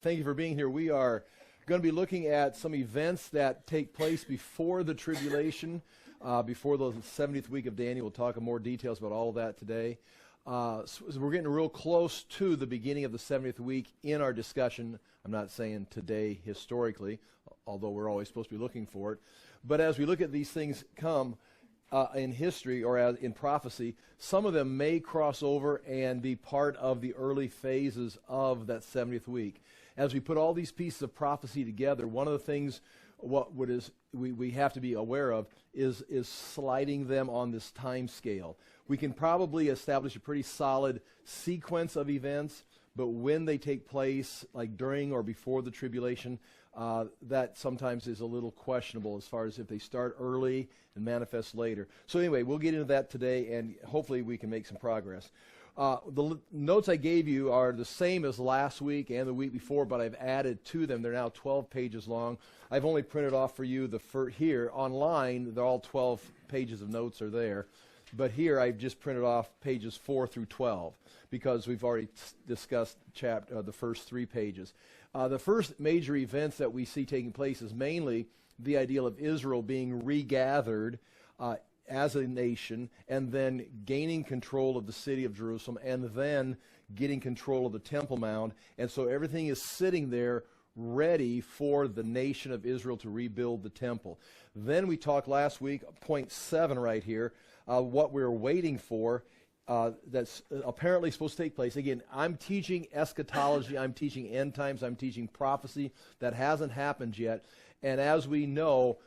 Thank you for being here. We are going to be looking at some events that take place before the tribulation, before the 70th week of Daniel. We'll talk in more details about all of that today. So we're getting real close to the beginning of the 70th week in our discussion. I'm not saying today historically, although we're always supposed to be looking for it. But as we look at these things come in history or in prophecy, some of them may cross over and be part of the early phases of that 70th week. As we put all these pieces of prophecy together, one of the things we have to be aware of is sliding them on this time scale. We can probably establish a pretty solid sequence of events, but when they take place, like during or before the tribulation, that sometimes is a little questionable as far as if they start early and manifest later. So anyway, we'll get into that today, and hopefully we can make some progress. The notes I gave you are the same as last week and the week before, but I've added to them. They're now 12 pages long. I've only printed off for you here online. They're all 12 pages of notes are there. But here I've just printed off pages 4 through 12 because we've already discussed the first 3 pages. The first major events that we see taking place is mainly the ideal of Israel being regathered as a nation, and then gaining control of the city of Jerusalem, and then getting control of the Temple Mount. And so everything is sitting there ready for the nation of Israel to rebuild the temple. Then we talked last week, point 7 right here, what we're waiting for that's apparently supposed to take place. Again, I'm teaching eschatology, I'm teaching end times, I'm teaching prophecy that hasn't happened yet. And as we know,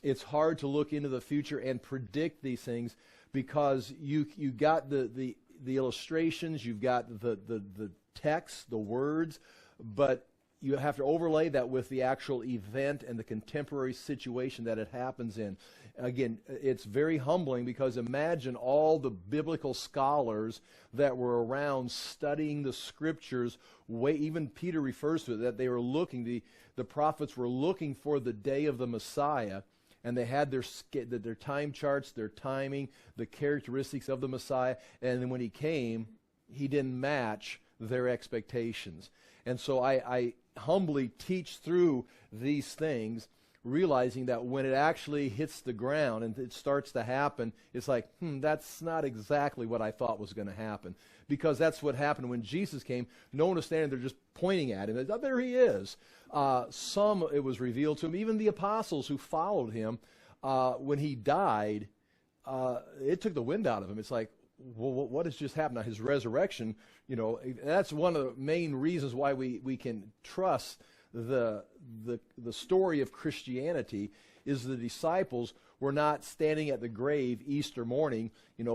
it's hard to look into the future and predict these things because you got the illustrations, you've got the text, the words, but you have to overlay that with the actual event and the contemporary situation that it happens in. Again, it's very humbling because imagine all the biblical scholars that were around studying the scriptures. Even Peter refers to it, that they were looking, the prophets were looking for the day of the Messiah, and they had their time charts, their timing, the characteristics of the Messiah, and then when he came, he didn't match their expectations. And so I humbly teach through these things, realizing that when it actually hits the ground and it starts to happen, it's like, that's not exactly what I thought was going to happen. Because that's what happened when Jesus came. No one was standing there just pointing at him. Oh, there he is. Some, it was revealed to him. Even the apostles who followed him, when he died, it took the wind out of him. It's like, well, what has just happened? Now, his resurrection, that's one of the main reasons why we can trust the story of Christianity is the disciples were not standing at the grave Easter morning,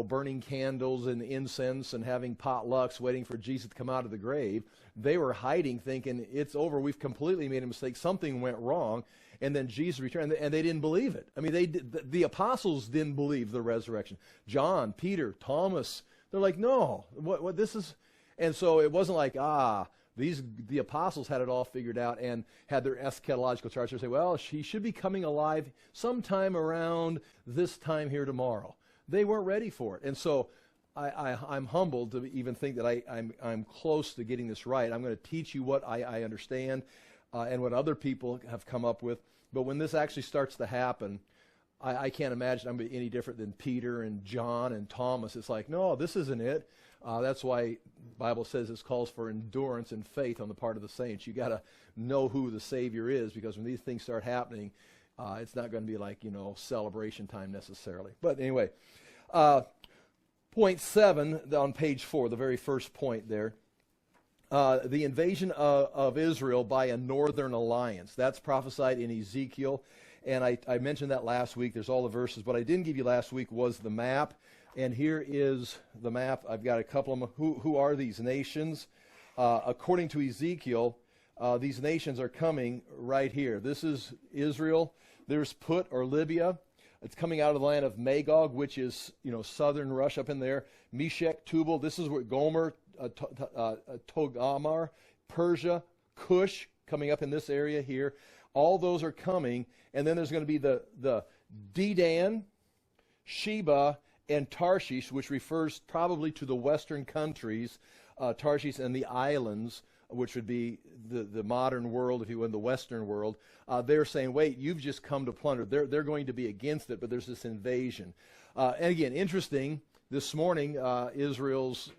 burning candles and incense and having potlucks waiting for Jesus to come out of the grave. They were hiding, thinking, it's over, we've completely made a mistake, something went wrong, and then Jesus returned, and they didn't believe it. I mean, the apostles didn't believe the resurrection. John, Peter, Thomas, they're like, no, what this is... And so it wasn't like, the apostles had it all figured out and had their eschatological charts. They say, well, he should be coming alive sometime around this time here tomorrow. They weren't ready for it. And so I'm humbled to even think that I'm close to getting this right. I'm going to teach you what I understand and what other people have come up with. But when this actually starts to happen, I can't imagine I'm any different than Peter and John and Thomas. It's like, no, this isn't it. That's why the Bible says this calls for endurance and faith on the part of the saints. You got to know who the Savior is, because when these things start happening, it's not going to be like, celebration time necessarily. But anyway, point 7 on page 4, the very first point there, the invasion of Israel by a northern alliance. That's prophesied in Ezekiel, and I mentioned that last week. There's all the verses. What I didn't give you last week was the map. And here is the map. I've got a couple of them. Who are these nations? According to Ezekiel, these nations are coming right here. This is Israel. There's Put, or Libya. It's coming out of the land of Magog, which is, southern Russia up in there. Meshech, Tubal. This is what Gomer, Togarmah, Persia, Cush, coming up in this area here. All those are coming. And then there's going to be the Dedan, Sheba, and Tarshish, which refers probably to the western countries, Tarshish and the islands, which would be the modern world, if you will, the Western world, they're saying, wait, you've just come to plunder. They're going to be against it, but there's this invasion. And again, interesting, this morning, Israel's,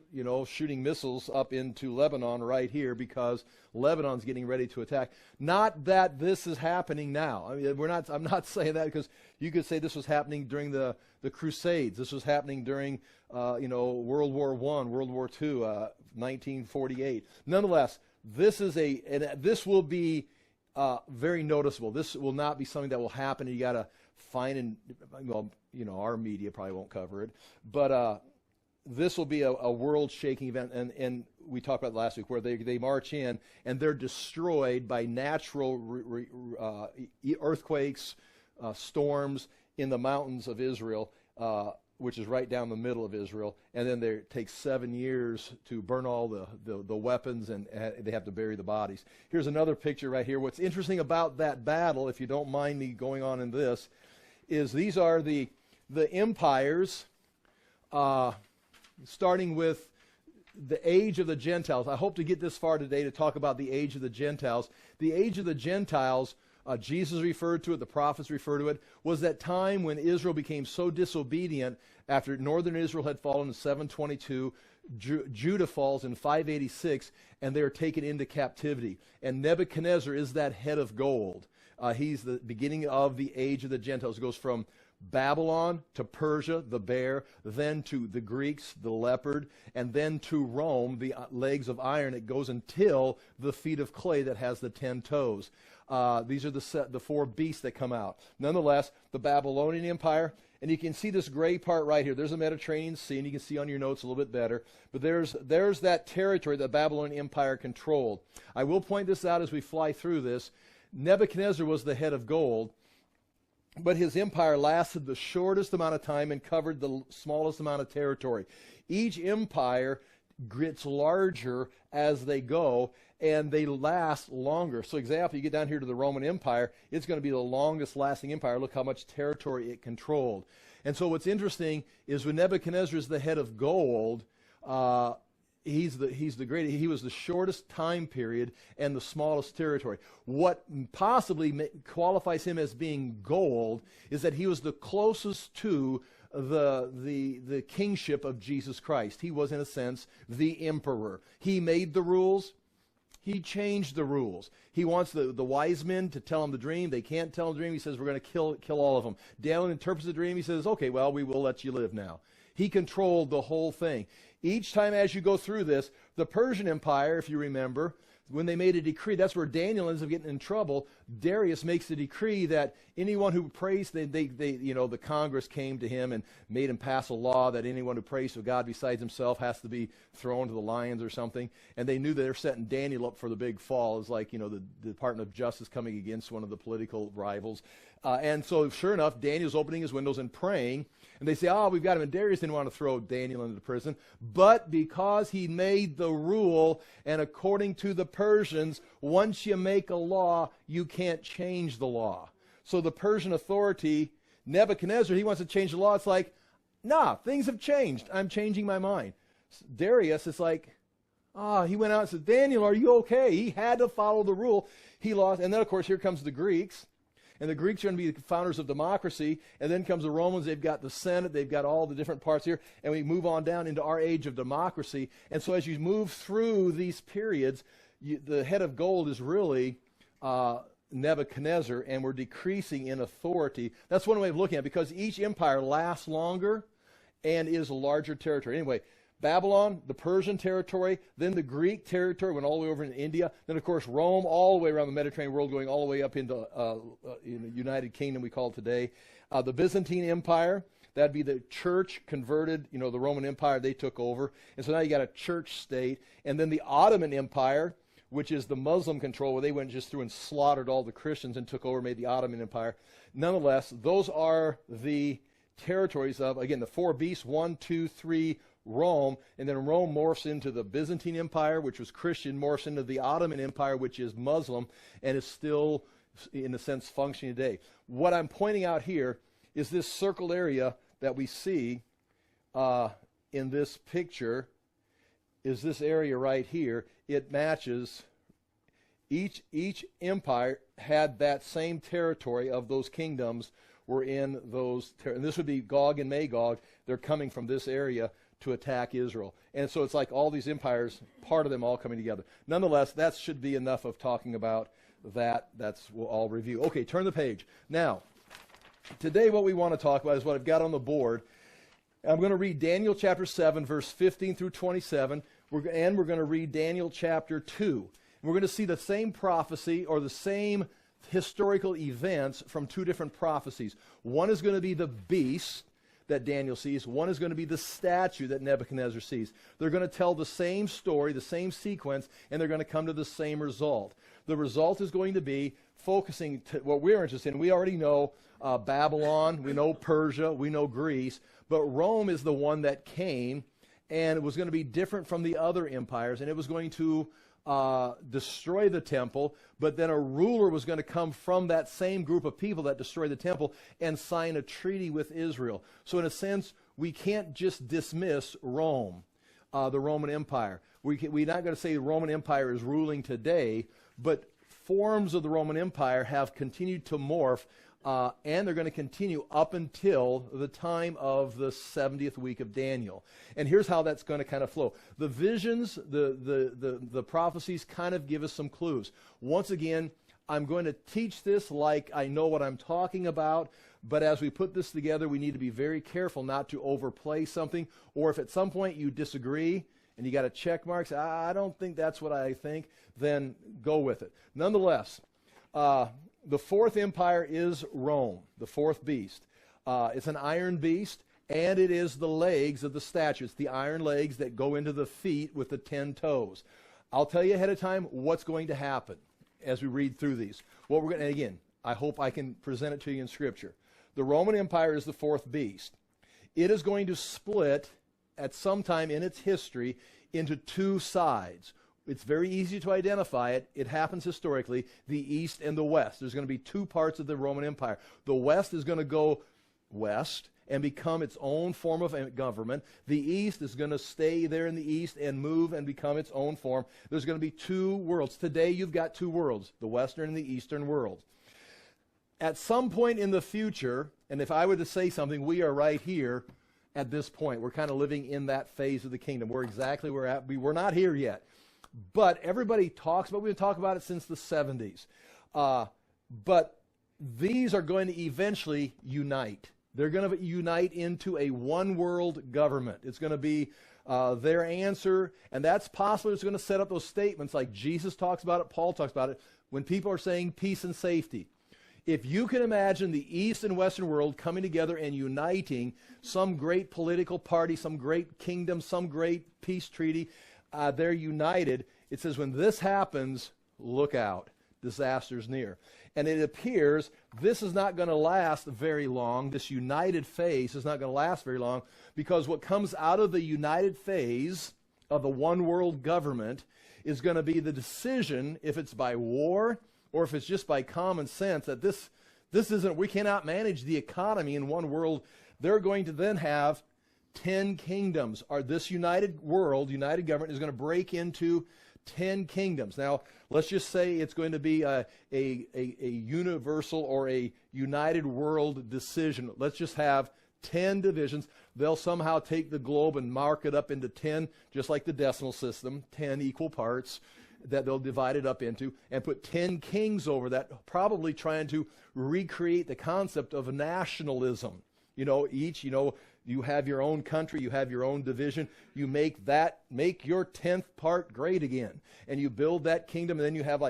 shooting missiles up into Lebanon right here because Lebanon's getting ready to attack. Not that this is happening now. I mean, I'm not saying that because you could say this was happening during the Crusades. This was happening during, World War I, World War II, 1948. Nonetheless, this will be very noticeable. This will not be something that will happen. You got to find our media probably won't cover it, but this will be a world-shaking event, and we talked about it last week, where they march in and they're destroyed by natural earthquakes, storms in the mountains of Israel, which is right down the middle of Israel, and then it takes 7 years to burn all the weapons, and they have to bury the bodies. Here's another picture right here. What's interesting about that battle, if you don't mind me going on in this, is these are the empires, starting with the age of the Gentiles. I hope to get this far today to talk about the age of the Gentiles. The age of the Gentiles, Jesus referred to it, the prophets refer to it, was that time when Israel became so disobedient after northern Israel had fallen in 722, Judah falls in 586, and they are taken into captivity. And Nebuchadnezzar is that head of gold. He's the beginning of the age of the Gentiles. It goes from Babylon to Persia, the bear, then to the Greeks, the leopard, and then to Rome, the legs of iron. It goes until the feet of clay that has the 10 toes. These are the four beasts that come out. Nonetheless, the Babylonian Empire, and you can see this gray part right here. There's the Mediterranean Sea, and you can see on your notes a little bit better. But there's that territory that the Babylonian Empire controlled. I will point this out as we fly through this. Nebuchadnezzar was the head of gold, but his empire lasted the shortest amount of time and covered the smallest amount of territory. Each empire gets larger as they go, and they last longer. So example, you get down here to the Roman Empire, it's going to be the longest lasting empire. Look how much territory it controlled. And so what's interesting is when Nebuchadnezzar is the head of gold, he's the greatest. He was the shortest time period and the smallest territory. What possibly qualifies him as being gold is that he was the closest to the kingship of Jesus Christ. He was, in a sense, the emperor. He made the rules. He changed the rules. He wants the wise men to tell him the dream. They can't tell him the dream. He says, we're going to kill all of them. Daniel interprets the dream. He says, okay, well, we will let you live now. He controlled the whole thing. Each time as you go through this, the Persian Empire, if you remember, when they made a decree, that's where Daniel ends up getting in trouble. Darius makes a decree that anyone who prays, the Congress came to him and made him pass a law that anyone who prays to God besides himself has to be thrown to the lions or something. And they knew that they're setting Daniel up for the big fall. It's like, the Department of Justice coming against one of the political rivals. And so sure enough, Daniel's opening his windows and praying. And they say, we've got him. And Darius didn't want to throw Daniel into prison. But because he made the rule, and according to the Persians, once you make a law, you can't change the law. So the Persian authority, Nebuchadnezzar, he wants to change the law. It's like, nah, things have changed. I'm changing my mind. Darius is like, he went out and said, Daniel, are you okay? He had to follow the rule. He lost. And then, of course, here comes the Greeks. And the Greeks are going to be the founders of democracy. And then comes the Romans. They've got the Senate. They've got all the different parts here. And we move on down into our age of democracy. And so as you move through these periods, the head of gold is really Nebuchadnezzar, and we're decreasing in authority. That's one way of looking at it, because each empire lasts longer and is a larger territory. Anyway, Babylon, the Persian territory, then the Greek territory went all the way over in India. Then, of course, Rome, all the way around the Mediterranean world, going all the way up into the United Kingdom we call it today. The Byzantine Empire, that'd be the church converted, the Roman Empire, they took over. And so now you got a church state. And then the Ottoman Empire, which is the Muslim control, where they went just through and slaughtered all the Christians and took over, made the Ottoman Empire. Nonetheless, those are the territories of, again, the four beasts, 1, 2, 3, Rome, and then Rome morphs into the Byzantine Empire, which was Christian, morphs into the Ottoman Empire, which is Muslim, and is still, in a sense, functioning today. What I'm pointing out here is this circled area that we see in this picture is this area right here it matches. Each empire had that same territory of those kingdoms were in those, and this would be Gog and Magog. They're coming from this area to attack Israel. And so it's like all these empires, part of them all coming together. Nonetheless, that should be enough of talking about that. We'll all review. Okay, turn the page. Now, today what we want to talk about is what I've got on the board. I'm going to read Daniel chapter 7, verse 15 through 27, and we're going to read Daniel chapter 2. We're going to see the same prophecy or the same historical events from two different prophecies. One is going to be the beast that Daniel sees. One is going to be the statue that Nebuchadnezzar sees. They're going to tell the same story, the same sequence, and they're going to come to the same result. The result is going to be focusing to what we're interested in. We already know Babylon, we know Persia, we know Greece, but Rome is the one that came, and it was going to be different from the other empires, and it was going to destroy the temple, but then a ruler was going to come from that same group of people that destroyed the temple and sign a treaty with Israel. So in a sense, we can't just dismiss Rome, the Roman Empire. We're not going to say the Roman Empire is ruling today, but forms of the Roman Empire have continued to morph, and they're going to continue up until the time of the 70th week of Daniel. And here's how that's going to kind of flow. The visions, the prophecies kind of give us some clues. Once again, I'm going to teach this like I know what I'm talking about, but as we put this together, we need to be very careful not to overplay something, or if at some point you disagree and you got a check mark, say, I don't think that's what I think, then go with it. Nonetheless, the fourth empire is Rome, the fourth beast. It's an iron beast, and it is the legs of the statue. It's the iron legs that go into the feet with the 10 toes. I'll tell you ahead of time what's going to happen as we read through these. What we're going to, and again, I hope I can present it to you in Scripture. The Roman Empire is the fourth beast. It is going to split at some time in its history into two sides. It's very easy to identify it. It happens historically, the East and the West. There's going to be two parts of the Roman Empire. The West is going to go west and become its own form of government. The East is going to stay there in the East and move and become its own form. There's going to be two worlds. Today you've got two worlds, the Western and the Eastern world. At some point in the future, and if I were to say something, we are right here at this point. We're kind of living in that phase of the kingdom. We're exactly where we're at. We're not here yet. But everybody talks about, we've been talking about it since the 70s. But these are going to eventually unite. They're going to unite into a one-world government. It's going to be their answer, and that's possible. It's going to set up those statements like Jesus talks about it, Paul talks about it, when people are saying peace and safety. If you can imagine the East and Western world coming together and uniting some great political party, some great kingdom, some great peace treaty, they're united. It says when this happens, look out. Disaster's near. And it appears this is not going to last very long. This united phase is not going to last very long, because what comes out of the united phase of the one world government is going to be the decision, if it's by war or if it's just by common sense, that this isn't, we cannot manage the economy in one world. They're going to then have 10 kingdoms. This united world, united government, is going to break into 10 kingdoms. Now, let's just say it's going to be a universal or a united world decision. Let's just have 10 divisions. They'll somehow take the globe and mark it up into 10, just like the decimal system, 10 equal parts that they'll divide it up into, and put 10 kings over that, probably trying to recreate the concept of nationalism. You have your own country, you have your own division, you make your 10th part great again. And you build that kingdom, and then you have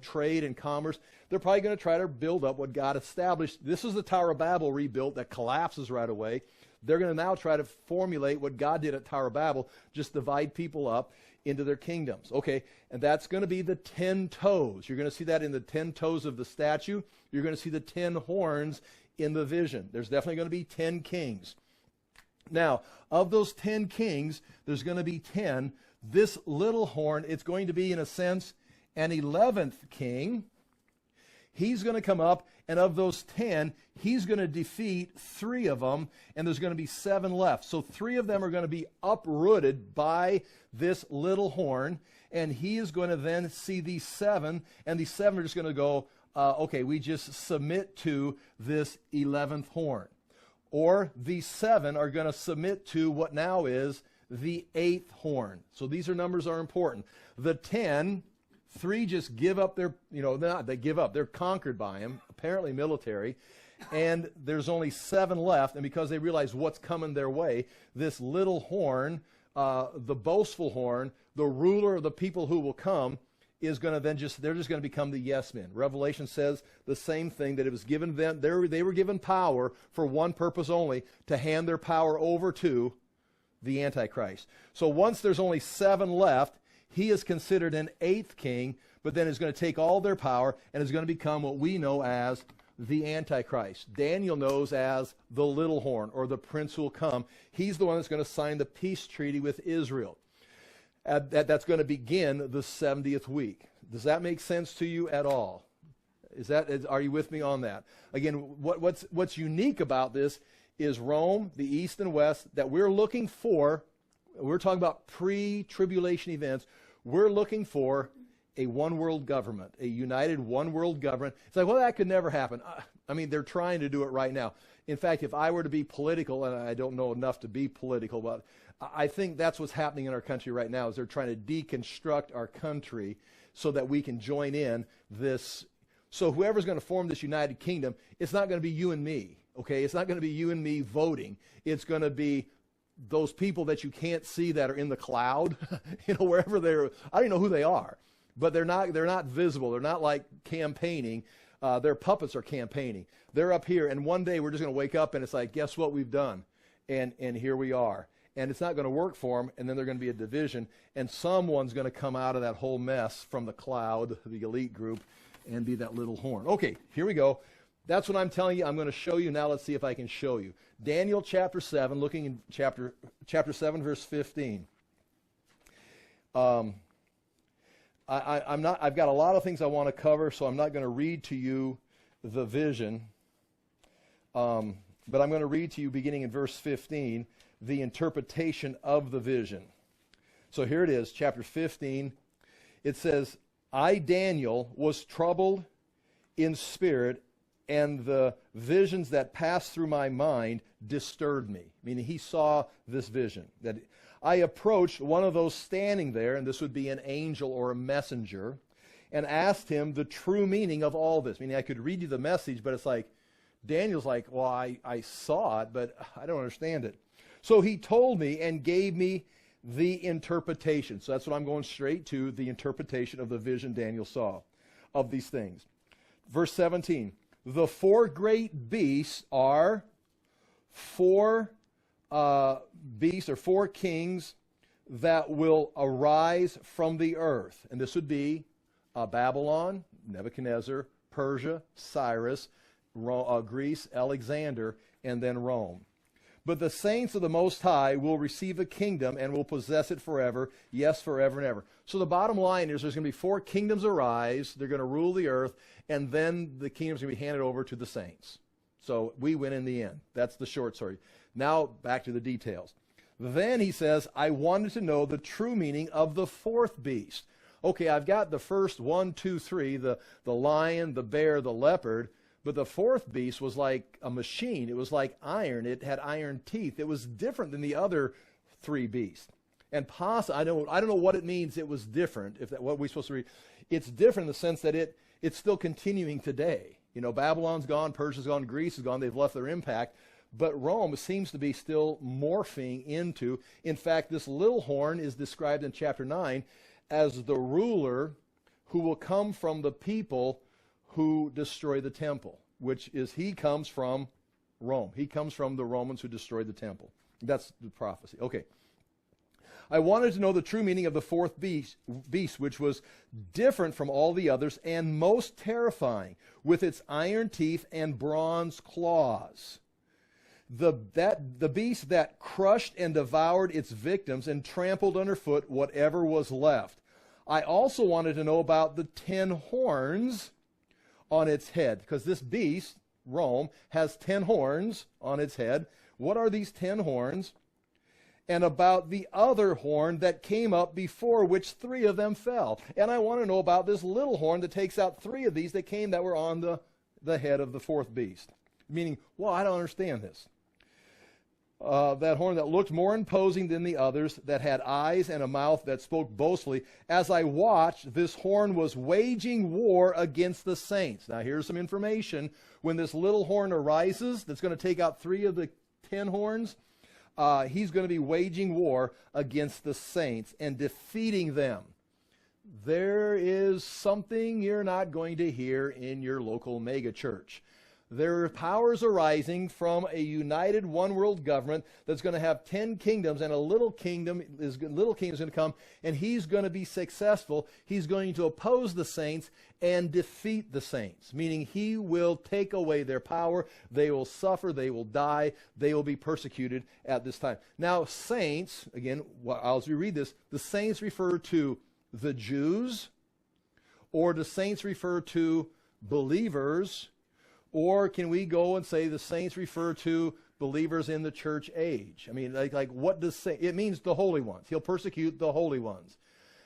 trade and commerce. They're probably going to try to build up what God established. This is the Tower of Babel rebuilt that collapses right away. They're going to now try to formulate what God did at Tower of Babel, just divide people up into their kingdoms. Okay, and that's going to be the 10 toes. You're going to see that in the 10 toes of the statue. You're going to see the 10 horns in the vision. There's definitely going to be 10 kings. Now, of those 10 kings, there's going to be 10. This little horn, it's going to be, in a sense, an 11th king. He's going to come up, and of those 10, he's going to defeat 3 of them, and there's going to be 7 left. So 3 of them are going to be uprooted by this little horn, and he is going to then see these seven, and these seven are just going to go, okay, we just submit to this 11th horn. Or these seven are going to submit to what now is the 8th horn. So these numbers are important. The 10, 3 just give up their, they give up. They're conquered by him, apparently military. And there's only 7 left. And because they realize what's coming their way, this little horn, the boastful horn, the ruler of the people who will come, is going to then they're just going to become the yes men. Revelation says the same thing, that it was given them, they were given power for one purpose only, to hand their power over to the Antichrist. So once there's only 7 left, he is considered an 8th king, but then is going to take all their power and is going to become what we know as the Antichrist. Daniel knows as the little horn, or the prince who will come. He's the one that's going to sign the peace treaty with Israel. That's going to begin the 70th week. Does that make sense to you at all? Are you with me on that? Again, what's unique about this is Rome, the East and West, that we're looking for. We're talking about pre-tribulation events. We're looking for a one-world government, a united one-world government. It's like, well, that could never happen. I mean, they're trying to do it right now. In fact, if I were to be political, and I don't know enough to be political, but I think that's what's happening in our country right now, is they're trying to deconstruct our country so that we can join in this. So whoever's going to form this united kingdom, it's not going to be you and me, okay? It's not going to be you and me voting. It's going to be those people that you can't see that are in the cloud, wherever they're. I don't even know who they are, but they're not visible. They're not like campaigning. Their puppets are campaigning. They're up here, and one day we're just going to wake up and it's like, guess what we've done? And here we are. And it's not going to work for them, and then there's going to be a division, and someone's going to come out of that whole mess from the cloud, the elite group, and be that little horn. Okay, here we go. That's what I'm telling you. I'm going to show you now. Let's see if I can show you. Daniel chapter 7, looking in chapter 7, verse 15. I've got a lot of things I want to cover, so I'm not going to read to you the vision. But I'm going to read to you, beginning in verse 15, the interpretation of the vision. So here it is, chapter 15. It says, I, Daniel, was troubled in spirit, and the visions that passed through my mind disturbed me. Meaning he saw this vision. That I approached one of those standing there, and this would be an angel or a messenger, and asked him the true meaning of all this. Meaning I could read you the message, but it's like, Daniel's like, well, I saw it, but I don't understand it. So he told me and gave me the interpretation. So that's what I'm going straight to, the interpretation of the vision Daniel saw of these things. Verse 17, the 4 great beasts are 4 beasts or 4 kings that will arise from the earth. And this would be Babylon, Nebuchadnezzar, Persia, Cyrus, Greece, Alexander, and then Rome. But the saints of the Most High will receive a kingdom and will possess it forever, yes, forever and ever. So the bottom line is there's going to be 4 kingdoms arise, they're going to rule the earth, and then the kingdom's going to be handed over to the saints. So we win in the end. That's the short story. Now back to the details. Then he says, I wanted to know the true meaning of the 4th beast. Okay, I've got the first 1, 2, 3, the lion, the bear, the leopard. But the 4th beast was like a machine. It was like iron. It had iron teeth. It was different than the other 3 beasts. And I don't know what it means it was different, what we're supposed to read. It's different in the sense that it's still continuing today. Babylon's gone, Persia's gone, Greece is gone. They've left their impact. But Rome seems to be still morphing into. In fact, this little horn is described in chapter 9 as the ruler who will come from the people who destroy the temple, which is he comes from Rome. He comes from the Romans who destroyed the temple. That's the prophecy. Okay. I wanted to know the true meaning of the 4th beast, which was different from all the others and most terrifying, with its iron teeth and bronze claws. The beast that crushed and devoured its victims and trampled underfoot whatever was left. I also wanted to know about the 10 horns on its head, because this beast, Rome, has 10 horns on its head. What are these 10 horns? and about the other horn that came up before which 3 of them fell. And I want to know about this little horn that takes out 3 of these that were on the head of the 4th beast. Meaning, well, I don't understand this. That horn that looked more imposing than the others, that had eyes and a mouth that spoke boastfully. As I watched, this horn was waging war against the saints. Now here's some information. When this little horn arises, that's going to take out 3 of the 10 horns, he's going to be waging war against the saints and defeating them. There is something you're not going to hear in your local mega church. There are powers arising from a united one world government that's going to have 10 kingdoms, and a little kingdom is going to come, and he's going to be successful. He's going to oppose the saints and defeat the saints, meaning he will take away their power. They will suffer. They will die. They will be persecuted at this time. Now, saints, again, as we read this, the saints refer to the Jews, or do saints refer to believers? Or can we go and say the saints refer to believers in the church age? I mean, like what does saint? It means the holy ones. He'll persecute the holy ones.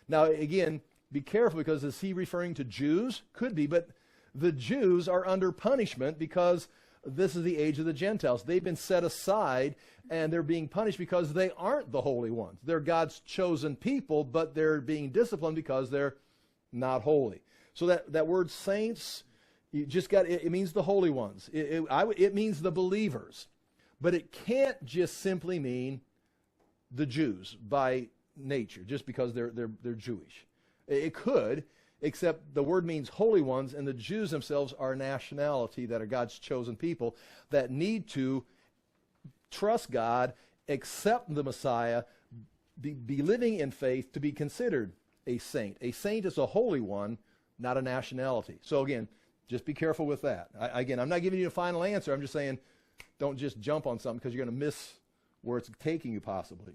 Now, again, be careful, because is he referring to Jews? Could be, but the Jews are under punishment because this is the age of the Gentiles. They've been set aside, and they're being punished because they aren't the holy ones. They're God's chosen people, but they're being disciplined because they're not holy. So that word saints, you just got it means the holy ones. It means the believers, but it can't just simply mean the Jews by nature, just because they're Jewish. It could, except the word means holy ones, and the Jews themselves are a nationality that are God's chosen people that need to trust God, accept the Messiah, be living in faith to be considered a saint. A saint is a holy one, not a nationality. So again, just be careful with that. Again, I'm not giving you a final answer. I'm just saying don't just jump on something, because you're going to miss where it's taking you possibly.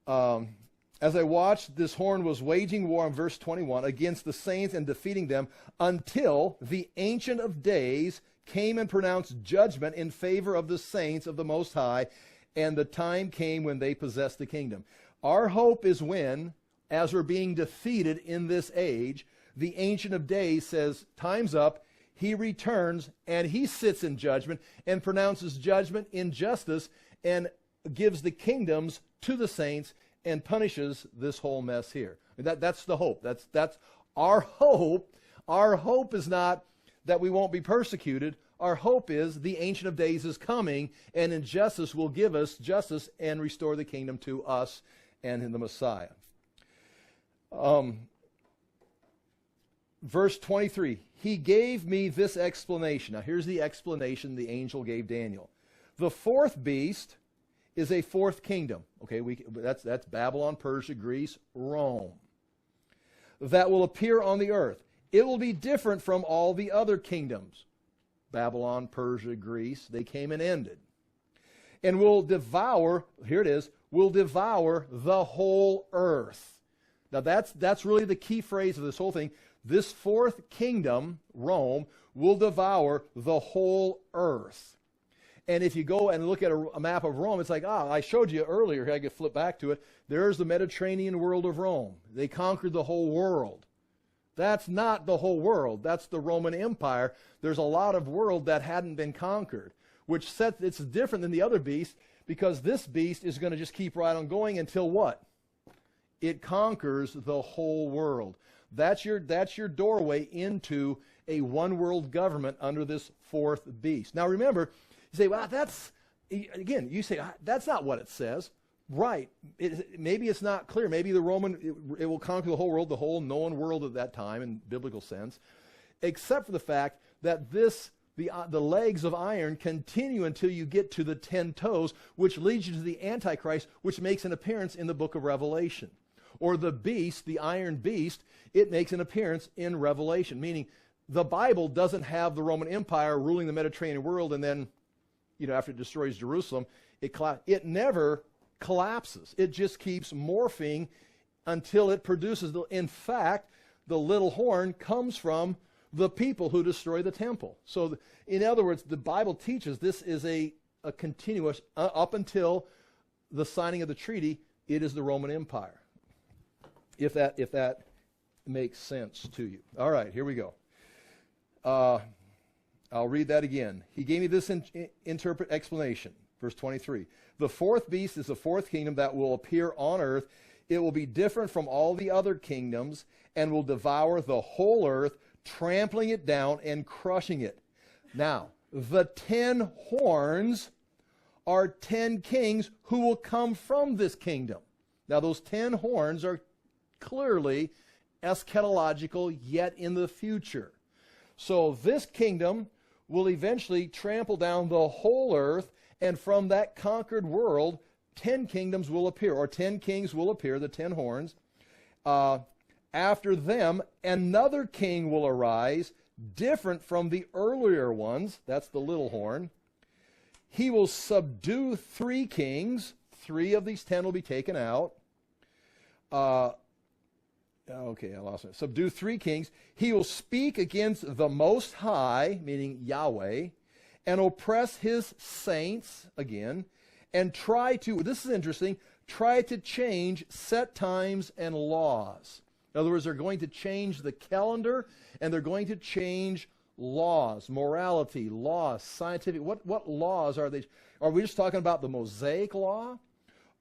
As I watched, this horn was waging war, in verse 21, against the saints and defeating them, until the Ancient of Days came and pronounced judgment in favor of the saints of the Most High, and the time came when they possessed the kingdom. Our hope is when, as we're being defeated in this age, the Ancient of Days says, time's up, he returns, and he sits in judgment and pronounces judgment in justice and gives the kingdoms to the saints and punishes this whole mess here. That's the hope. That's our hope. Our hope is not that we won't be persecuted. Our hope is the Ancient of Days is coming, and in justice will give us justice and restore the kingdom to us and in the Messiah. Verse 23, he gave me this explanation. Now here's the explanation the angel gave Daniel. The 4th beast is a 4th kingdom. Okay, that's Babylon, Persia, Greece, Rome. That will appear on the earth. It will be different from all the other kingdoms. Babylon, Persia, Greece, they came and ended. And will devour, here it is, will devour the whole earth. Now that's really the key phrase of this whole thing. This 4th kingdom, Rome, will devour the whole earth. And if you go and look at a map of Rome, it's like, I showed you earlier, here I could flip back to it. There's the Mediterranean world of Rome. They conquered the whole world. That's not the whole world. That's the Roman Empire. There's a lot of world that hadn't been conquered, which it's different than the other beast, because this beast is going to just keep right on going until what? It conquers the whole world. That's your doorway into a one world government under this 4th beast. Now remember, you say, well, that's not what it says. Right. Maybe it's not clear. Maybe the Roman, it will conquer the whole world, the whole known world at that time in biblical sense, except for the fact that the legs of iron continue until you get to the 10 toes, which leads you to the Antichrist, which makes an appearance in the book of Revelation. Or the beast, the iron beast, it makes an appearance in Revelation, meaning the Bible doesn't have the Roman Empire ruling the Mediterranean world and then, after it destroys Jerusalem, it never collapses. It just keeps morphing until it produces. In fact, the little horn comes from the people who destroy the temple. So, in other words, the Bible teaches this is a continuous, up until the signing of the treaty, it is the Roman Empire. If that makes sense to you. All right, here we go. I'll read that again. He gave me this explanation. Verse 23. The fourth beast is the fourth kingdom that will appear on earth. It will be different from all the other kingdoms and will devour the whole earth, trampling it down and crushing it. Now, the 10 horns are 10 kings who will come from this kingdom. Now, those 10 horns are clearly eschatological, yet in the future. So this kingdom will eventually trample down the whole earth, and from that conquered world, 10 kingdoms will appear, or 10 kings will appear, the 10 horns. After them, another king will arise, different from the earlier ones. That's the little horn. He will subdue 3 kings. 3 of these 10 will be taken out. Okay, I lost it. Subdue 3 kings. He will speak against the Most High, meaning Yahweh, and oppress his saints, again, and try to, this is interesting, try to change set times and laws. In other words, they're going to change the calendar, and they're going to change laws, morality, laws, scientific. What laws are they? Are we just talking about the Mosaic law?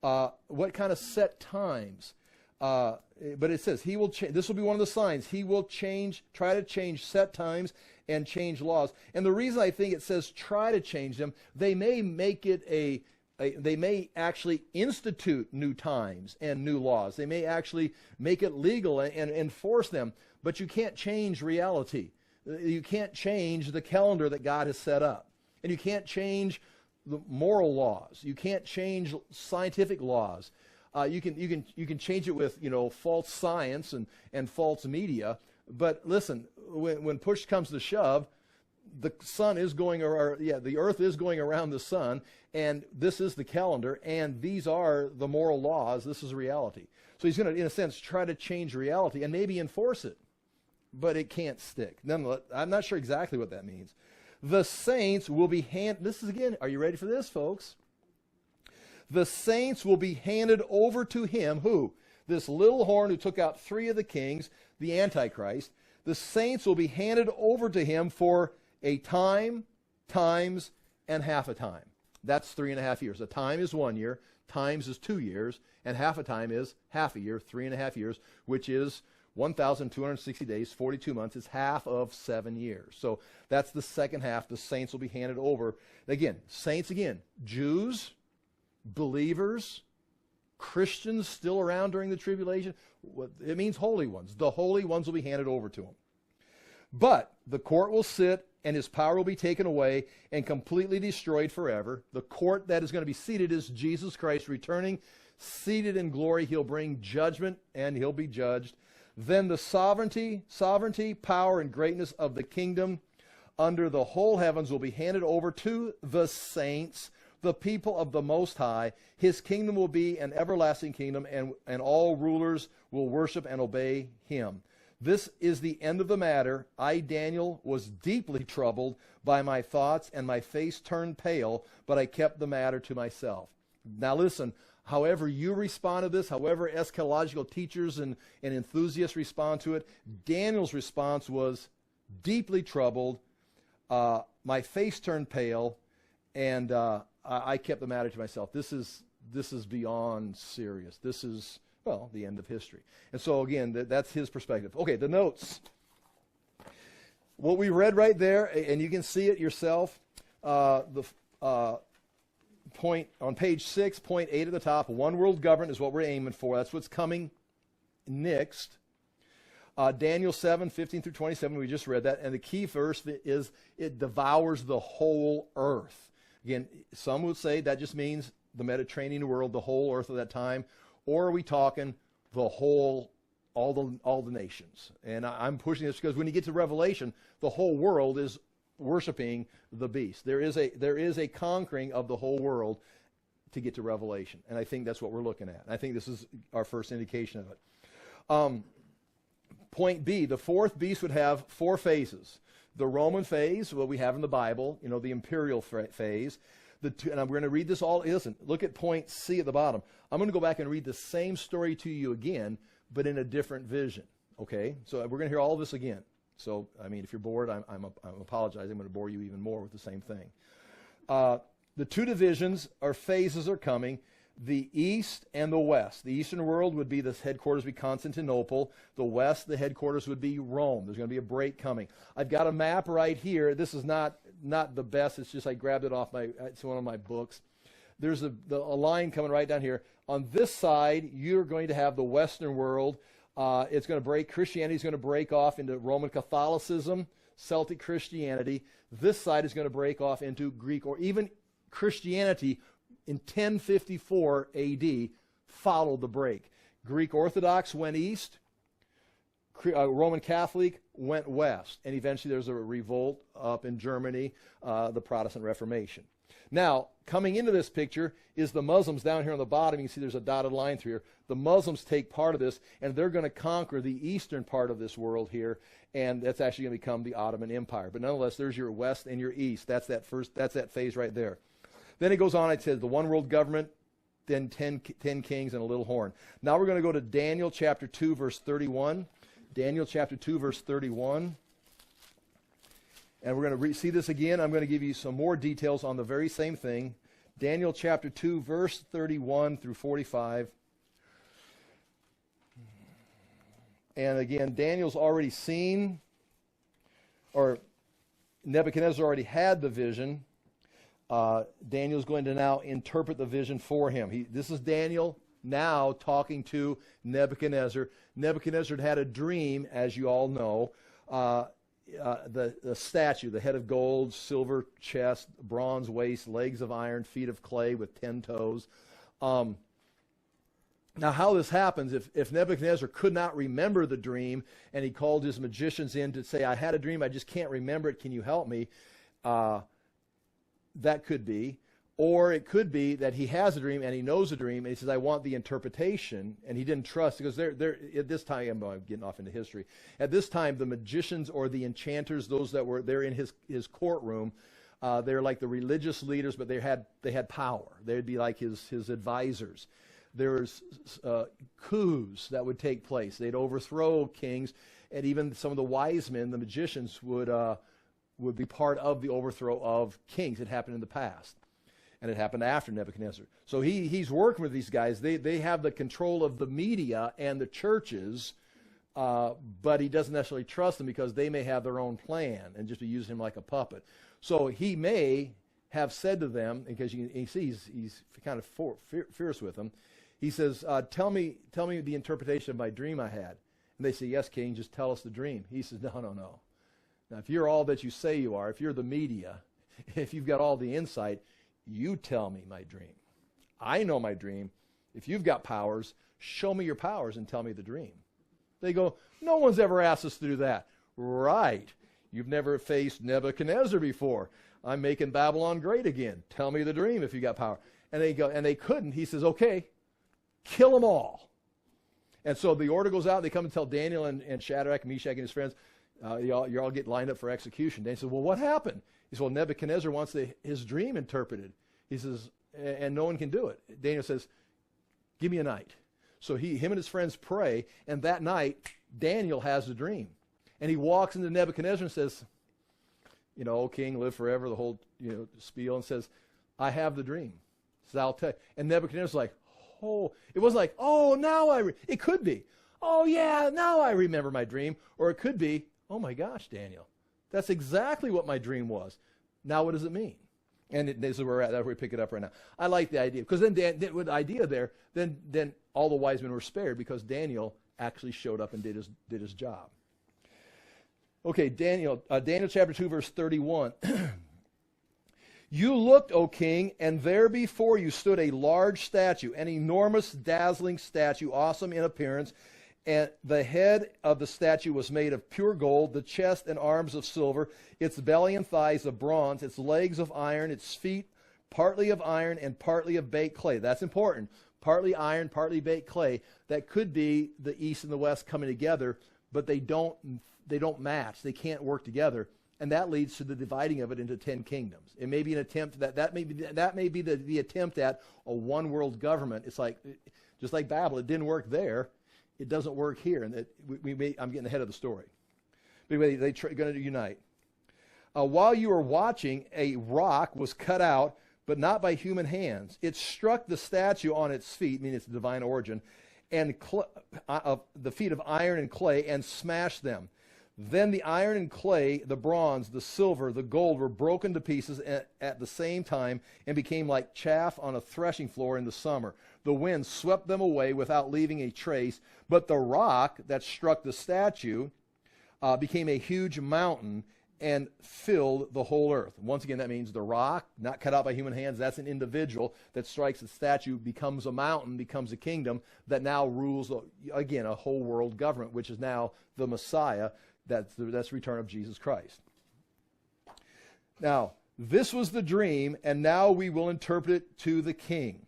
What kind of set times? But it says he will change. This will be one of the signs. He will change, try to change set times and change laws. And the reason I think it says try to change them, they may make it they may actually institute new times and new laws. They may actually make it legal and enforce them. But you can't change reality. You can't change the calendar that God has set up. And you can't change the moral laws. You can't change scientific laws. You can change it with false science and false media. But listen, when push comes to shove, the sun is going, the earth is going around the sun, and this is the calendar, and these are the moral laws. This is reality. So he's going to, in a sense, try to change reality and maybe enforce it, but it can't stick. Nonetheless, I'm not sure exactly what that means. The saints will be this is again, are you ready for this, folks? The saints will be handed over to him, who? This little horn who took out 3 of the kings, the Antichrist. The saints will be handed over to him for a time, times, and half a time. That's 3.5 years. A time is 1 year, times is 2 years, and half a time is half a year, 3.5 years, which is 1,260 days, 42 months. Is half of 7 years. So that's the second half. The saints will be handed over. Again, saints again, Jews, believers, Christians still around during the tribulation. It means holy ones. The holy ones will be handed over to him. But the court will sit, and his power will be taken away and completely destroyed forever. The court that is going to be seated is Jesus Christ returning, seated in glory. He'll bring judgment, and he'll be judged. Then the sovereignty, power, and greatness of the kingdom under the whole heavens will be handed over to the saints, the people of the Most High. His kingdom will be an everlasting kingdom, and all rulers will worship and obey him. This is the end of the matter. I, Daniel, was deeply troubled by my thoughts, and my face turned pale, but I kept the matter to myself. Now listen, however you respond to this, however eschatological teachers and enthusiasts respond to it, Daniel's response was deeply troubled, my face turned pale, and I kept the matter to myself. This is beyond serious. This is, well, the end of history. And so again, that's his perspective. Okay, the notes. What we read right there, and you can see it yourself, the point on page 6, point 8 at the top, one world government is what we're aiming for. That's what's coming next. Daniel 7, 15 through 27, we just read that. And the key verse is it devours the whole earth. Again, some would say that just means the Mediterranean world, the whole earth at that time. Or are we talking the whole, all the nations? And I'm pushing this because when you get to Revelation, the whole world is worshiping the beast. There is a conquering of the whole world to get to Revelation. And I think that's what we're looking at. I think this is our first indication of it. Point B, the fourth beast would have 4 phases. The Roman phase, what we have in the Bible, the imperial phase. And I'm going to read this all. Listen, look at point C at the bottom. I'm going to go back and read the same story to you again, but in a different vision. Okay? So we're going to hear all of this again. So, I mean, if you're bored, I'm apologizing. I'm going to bore you even more with the same thing. The two divisions or phases are coming. The east and the west. The eastern world would be, the headquarters would be Constantinople. The west, the headquarters would be Rome. There's going to be a break coming. I've got a map right here. This is not the best. It's just I grabbed it off it's one of my books. There's a line coming right down here. On this side, you're going to have the western world. It's going to break. Christianity is going to break off into Roman Catholicism, Celtic Christianity. This side is going to break off into Greek, or even Christianity in 1054 AD followed the break. Greek Orthodox went east. Roman Catholic went west. And eventually there's a revolt up in Germany, the Protestant Reformation. Now, coming into this picture is the Muslims down here on the bottom. You can see there's a dotted line through here. The Muslims take part of this, and they're going to conquer the eastern part of this world here, and that's actually going to become the Ottoman Empire. But nonetheless, there's your west and your east. That's that phase right there. Then it goes on, it says the one world government, then 10 kings and a little horn. Now we're going to go to Daniel chapter 2, verse 31. Daniel chapter 2, verse 31. And we're going to see this again. I'm going to give you some more details on the very same thing. Daniel chapter 2, verse 31 through 45. And again, Daniel's already seen, or Nebuchadnezzar already had the vision. Daniel's going to now interpret the vision for him. This is Daniel now talking to Nebuchadnezzar. Nebuchadnezzar had a dream, as you all know. The statue, the head of gold, silver chest, bronze waist, legs of iron, feet of clay with 10 toes. Now, how this happens, if Nebuchadnezzar could not remember the dream and he called his magicians in to say, I had a dream, I just can't remember it, can you help me? That could be. Or it could be that he has a dream and he knows a dream and he says, I want the interpretation, and he didn't trust, because they're at this time, I'm getting off into history. At this time, the magicians or the enchanters, those that were there in his courtroom, they're like the religious leaders, but they had power. They'd be like his advisors. There's coups that would take place. They'd overthrow kings, and even some of the wise men, the magicians, would be part of the overthrow of kings. It happened in the past, and it happened after Nebuchadnezzar. So he's working with these guys. They have the control of the media and the churches, but he doesn't necessarily trust them because they may have their own plan and just be using him like a puppet. So he may have said to them, because you see he's kind of fierce with them, he says, tell me the interpretation of my dream I had. And they say, yes, king, just tell us the dream. He says, no. Now, if you're all that you say you are, if you're the media, if you've got all the insight, you tell me my dream. I know my dream. If you've got powers, show me your powers and tell me the dream. They go, no one's ever asked us to do that. Right. You've never faced Nebuchadnezzar before. I'm making Babylon great again. Tell me the dream if you got power. And they go, and they couldn't. He says, okay, kill them all. And so the order goes out. They come and tell Daniel and Shadrach, Meshach, and his friends, you all get lined up for execution. Daniel says, well, what happened? He says, well, Nebuchadnezzar wants his dream interpreted. He says, and no one can do it. Daniel says, give me a night. So him and his friends pray, and that night, Daniel has the dream. And he walks into Nebuchadnezzar and says, O king, live forever, the whole spiel, and says, I have the dream. He says, I'll tell you. And Nebuchadnezzar's like, oh, it wasn't like, oh, now it could be, oh yeah, now I remember my dream. Or it could be, oh my gosh, Daniel, that's exactly what my dream was. Now what does it mean? And this is where we're at. That's where we pick it up right now. I like the idea, because then with the idea there, then all the wise men were spared because Daniel actually showed up and did his job. Okay, Daniel chapter 2, verse 31. You looked, O king, and there before you stood a large statue, an enormous, dazzling statue, awesome in appearance. And the head of the statue was made of pure gold, the chest and arms of silver, its belly and thighs of bronze, its legs of iron, its feet partly of iron and partly of baked clay. That's important. Partly iron, partly baked clay. That could be the east and the west coming together, but they don't match. They can't work together. and that leads to the dividing of it into 10 kingdoms. It may be an attempt that may be the attempt at a one world government. It's like, just like Babel, it didn't work there. It doesn't work here. And I'm getting ahead of the story. But anyway, they're going to unite. While you were watching, a rock was cut out, but not by human hands. It struck the statue on its feet, meaning its divine origin, and the feet of iron and clay, and smashed them. Then the iron and clay, the bronze, the silver, the gold were broken to pieces at the same time and became like chaff on a threshing floor in the summer. The wind swept them away without leaving a trace, but the rock that struck the statue became a huge mountain and filled the whole earth. Once again, that means the rock, not cut out by human hands, that's an individual that strikes the statue, becomes a mountain, becomes a kingdom that now rules, again, a whole world government, which is now the Messiah. That's the return of Jesus Christ. Now, this was the dream, and now we will interpret it to the king.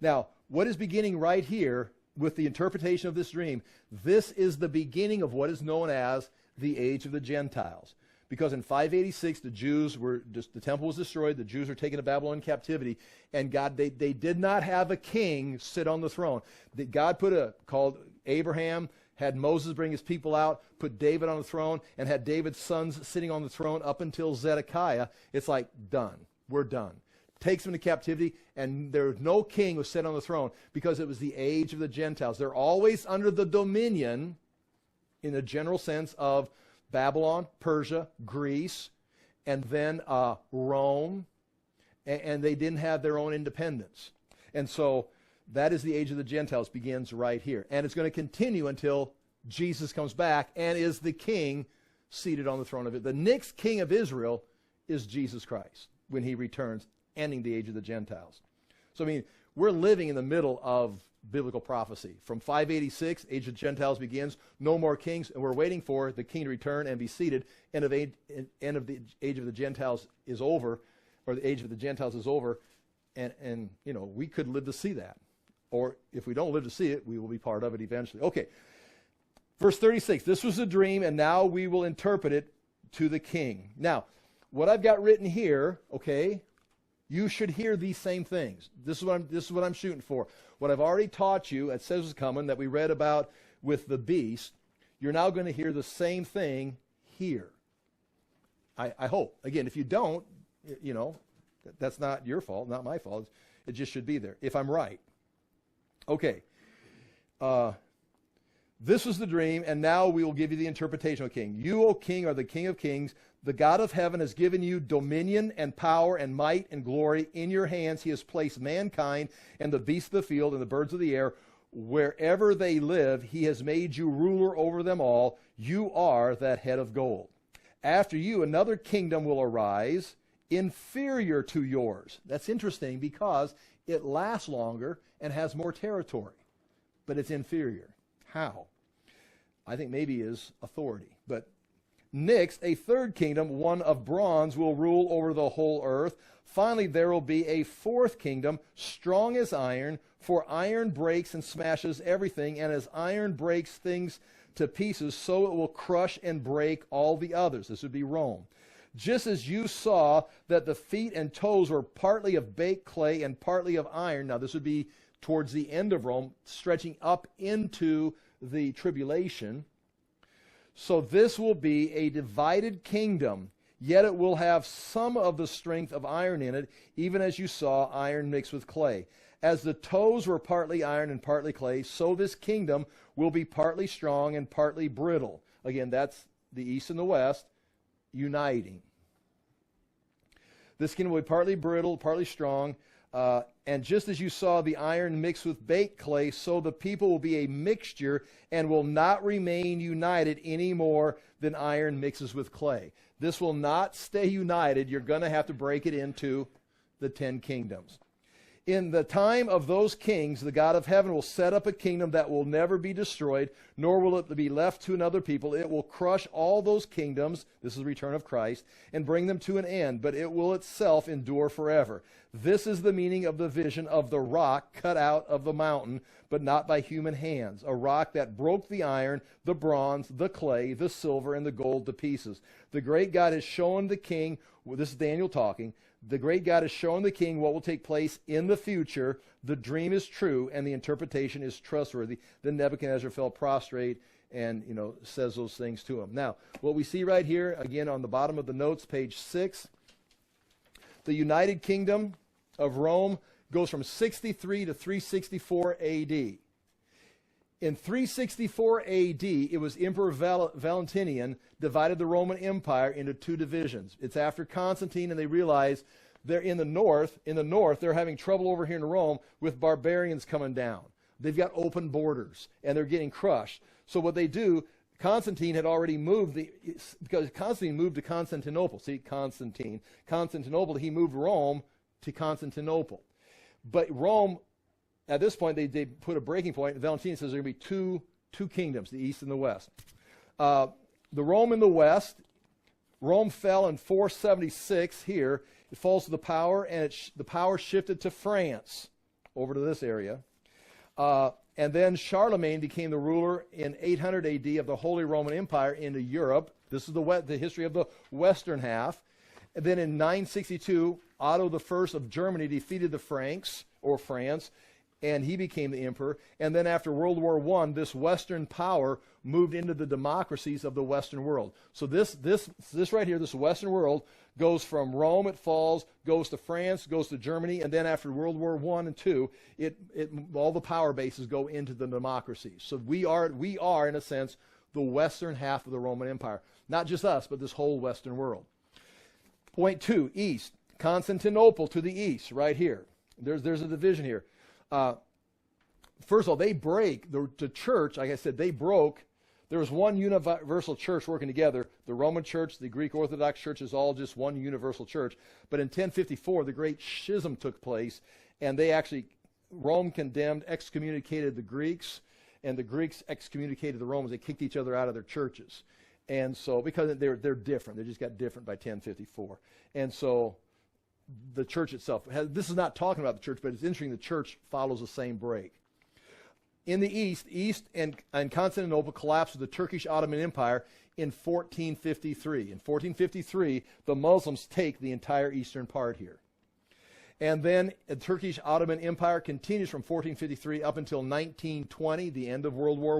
Now, what is beginning right here with the interpretation of this dream? This is the beginning of what is known as the age of the Gentiles. Because in 586, the temple was destroyed, the Jews were taken to Babylon captivity, and they did not have a king sit on the throne. God called Abraham, had Moses bring his people out, put David on the throne, and had David's sons sitting on the throne up until Zedekiah. It's like, done. We're done. Takes them to captivity, and there was no king who sat on the throne because it was the age of the Gentiles. They're always under the dominion, in the general sense, of Babylon, Persia, Greece, and then Rome, and they didn't have their own independence. And so that is the age of the Gentiles, begins right here. And it's going to continue until Jesus comes back and is the king seated on the throne of it. The next king of Israel is Jesus Christ when he returns, ending the age of the Gentiles. So, I mean, we're living in the middle of biblical prophecy. From 586, age of the Gentiles begins, no more kings, and we're waiting for the king to return and be seated. End of the age of the Gentiles is over, or the age of the Gentiles is over, and we could live to see that. Or if we don't live to see it, we will be part of it eventually. Okay, verse 36, this was a dream, and now we will interpret it to the king. Now, what I've got written here, okay, you should hear these same things. This is what I'm shooting for. What I've already taught you, it says is coming, that we read about with the beast, you're now going to hear the same thing here. I hope. Again, if you don't, that's not your fault, not my fault. It just should be there, if I'm right. Okay. This was the dream, and now we will give you the interpretation, O king. You, O king, are the King of kings. The God of heaven has given you dominion and power and might and glory. In your hands he has placed mankind and the beasts of the field and the birds of the air. Wherever they live, he has made you ruler over them all. You are that head of gold. After you, another kingdom will arise, inferior to yours. That's interesting because it lasts longer and has more territory, but it's inferior. How? I think maybe is authority. But next, a third kingdom, one of bronze, will rule over the whole earth. Finally, there will be a fourth kingdom, strong as iron, for iron breaks and smashes everything, and as iron breaks things to pieces, so it will crush and break all the others. This would be Rome. Just as you saw that the feet and toes were partly of baked clay and partly of iron. Now, this would be towards the end of Rome, stretching up into the tribulation. So this will be a divided kingdom, yet it will have some of the strength of iron in it, even as you saw iron mixed with clay. As the toes were partly iron and partly clay, so this kingdom will be partly strong and partly brittle. Again, that's the east and the west uniting. This kingdom will be partly brittle, partly strong, and just as you saw the iron mixed with baked clay, so the people will be a mixture and will not remain united any more than iron mixes with clay. This will not stay united. You're going to have to break it into the 10 kingdoms. In the time of those kings, the God of heaven will set up a kingdom that will never be destroyed, nor will it be left to another people. It will crush all those kingdoms, this is the return of Christ, and bring them to an end, but it will itself endure forever. This is the meaning of the vision of the rock cut out of the mountain, but not by human hands, a rock that broke the iron, the bronze, the clay, the silver, and the gold to pieces. The great God has shown the king," this is Daniel talking, "the great God has shown the king what will take place in the future. The dream is true, and the interpretation is trustworthy." Then Nebuchadnezzar fell prostrate and, says those things to him. Now, what we see right here, again on the bottom of the notes, page 6, the United Kingdom of Rome goes from 63 to 364 AD. In 364 AD, it was Emperor Valentinian divided the Roman Empire into two divisions. It's after Constantine, and they realize they're in the north, they're having trouble over here in Rome with barbarians coming down. They've got open borders, and they're getting crushed. So what they do, Constantine had already moved, because Constantine moved to Constantinople. See, Constantinople, he moved Rome to Constantinople. But Rome, at this point, they put a breaking point. Valentinian says there are going to be two kingdoms, the east and the west. The Rome in the west, Rome fell in 476 here. It falls to the power, and the power shifted to France, over to this area. And then Charlemagne became the ruler in 800 AD of the Holy Roman Empire into Europe. This is the history of the western half. And then in 962, Otto I of Germany defeated the Franks, or France, and he became the emperor. And then after World War I, this Western power moved into the democracies of the Western world. So this right here, this Western world, goes from Rome, it falls, goes to France, goes to Germany, and then after World War I and II, all the power bases go into the democracies. So we are, in a sense, the Western half of the Roman Empire. Not just us, but this whole Western world. Point 2, east. Constantinople to the east, right here. There's a division here. First of all, they break. The church, like I said, they broke. There was one universal church working together. The Roman Church, the Greek Orthodox Church is all just one universal church. But in 1054, the great schism took place, and Rome condemned, excommunicated the Greeks, and the Greeks excommunicated the Romans. They kicked each other out of their churches. And so, because they're different, they just got different by 1054. And so, the church itself, this is not talking about the church, but it's interesting the church follows the same break. In the east and Constantinople collapsed with the Turkish Ottoman Empire in 1453. In 1453, the Muslims take the entire eastern part here. And then the Turkish Ottoman Empire continues from 1453 up until 1920, the end of World War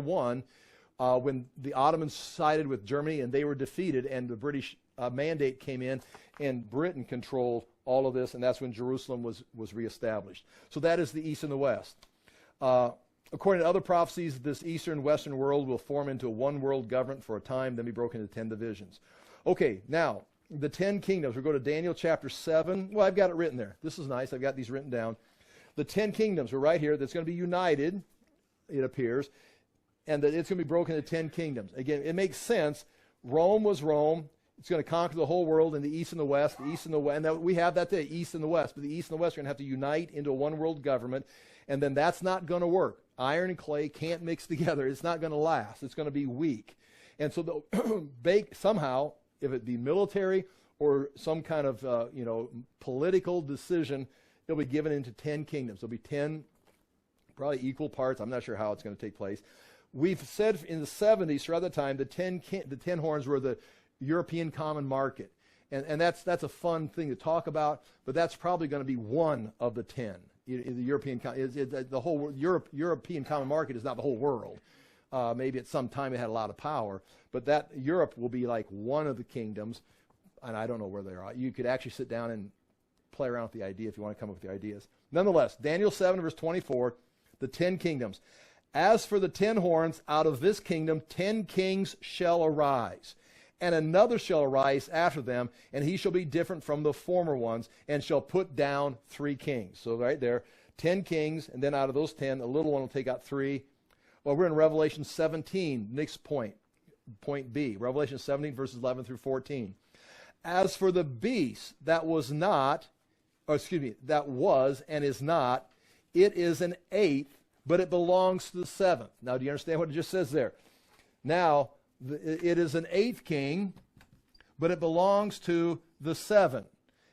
I, when the Ottomans sided with Germany and they were defeated, and the British mandate came in, and Britain controlled all of this, and that's when Jerusalem was reestablished. So that is the east and the west. According to other prophecies, this eastern and western world will form into a one world government for a time, then be broken into 10 divisions. Okay, now, the 10 kingdoms. We'll go to Daniel chapter 7. Well, I've got it written there. This is nice. I've got these written down. The 10 kingdoms are right here. That's going to be united, it appears, and that it's going to be broken into 10 kingdoms. Again, it makes sense. Rome was Rome. It's going to conquer the whole world in the east and the west, and we have that today, east and the west. But the east and the west are going to have to unite into a one world government, and then that's not going to work. Iron and clay can't mix together. It's not going to last. It's going to be weak. And so they'll somehow, if it be military or some kind of political decision, it'll be given into 10 kingdoms. There'll be 10 probably equal parts. I'm not sure how it's going to take place. We've said in the 70s, throughout the time, the 10 horns were the European common market. And that's a fun thing to talk about, but that's probably going to be one of the 10. The European European common market is not the whole world. Maybe at some time it had a lot of power, but that Europe will be like one of the kingdoms, and I don't know where they are. You could actually sit down and play around with the idea if you want to come up with the ideas. Nonetheless, Daniel 7 verse 24, the 10 kingdoms. As for the 10 horns, out of this kingdom 10 kings shall arise, and another shall arise after them, and he shall be different from the former ones, and shall put down 3 kings. So right there, 10 kings, and then out of those 10, a little one will take out 3. Well, we're in Revelation 17, next point B. Revelation 17, verses 11 through 14. As for the beast that was and is not, it is an 8th, but it belongs to the 7th. Now, do you understand what it just says there? Now, it is an 8th king, but it belongs to the 7th.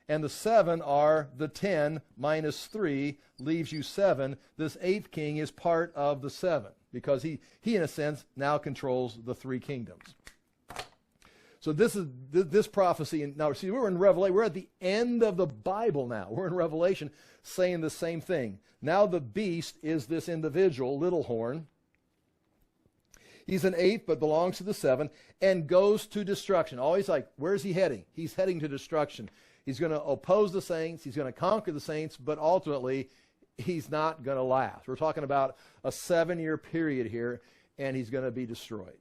And the 7 are the 10 minus 3 leaves you 7. This 8th king is part of the 7 because he in a sense now controls the 3 kingdoms. So this is this prophecy. And now see, we're in Revelation. We're at the end of the Bible now. We're in Revelation saying the same thing. Now the beast is this individual, little horn. He's an 8th, but belongs to the 7, and goes to destruction. Always like, where's he heading? He's heading to destruction. He's going to oppose the saints. He's going to conquer the saints, but ultimately, he's not going to last. We're talking about a 7-year period here, and he's going to be destroyed.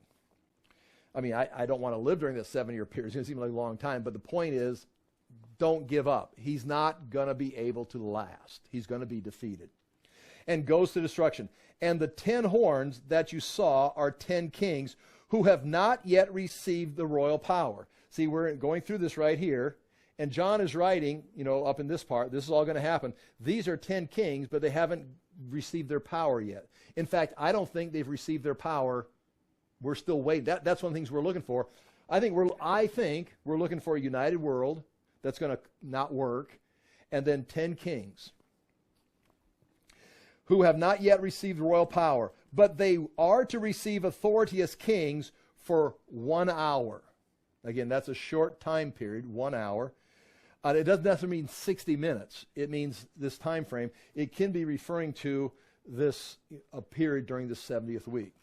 I mean, I don't want to live during this 7-year period. It's going to seem like a long time, but the point is, don't give up. He's not going to be able to last. He's going to be defeated. And goes to destruction. And the 10 horns that you saw are 10 kings who have not yet received the royal power. See, we're going through this right here. And John is writing, up in this part, this is all going to happen. These are 10 kings, but they haven't received their power yet. In fact, I don't think they've received their power. We're still waiting. That's one of the things we're looking for. I think we're looking for a united world that's going to not work, and then 10 kings who have not yet received royal power, but they are to receive authority as kings for 1 hour. Again, that's a short time period, 1 hour. It doesn't necessarily mean 60 minutes. It means this time frame. It can be referring to this a period during the 70th week.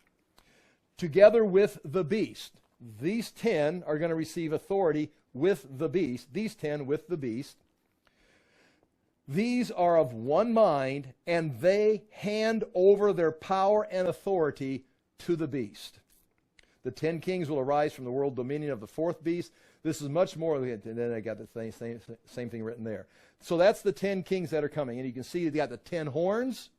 Together with the beast. These 10 are going to receive authority with the beast. These 10 with the beast. These are of one mind, and they hand over their power and authority to the beast. The 10 kings will arise from the world dominion of the 4th beast. This is much more, and then I got the same thing written there. So that's the 10 kings that are coming. And you can see you got the 10 horns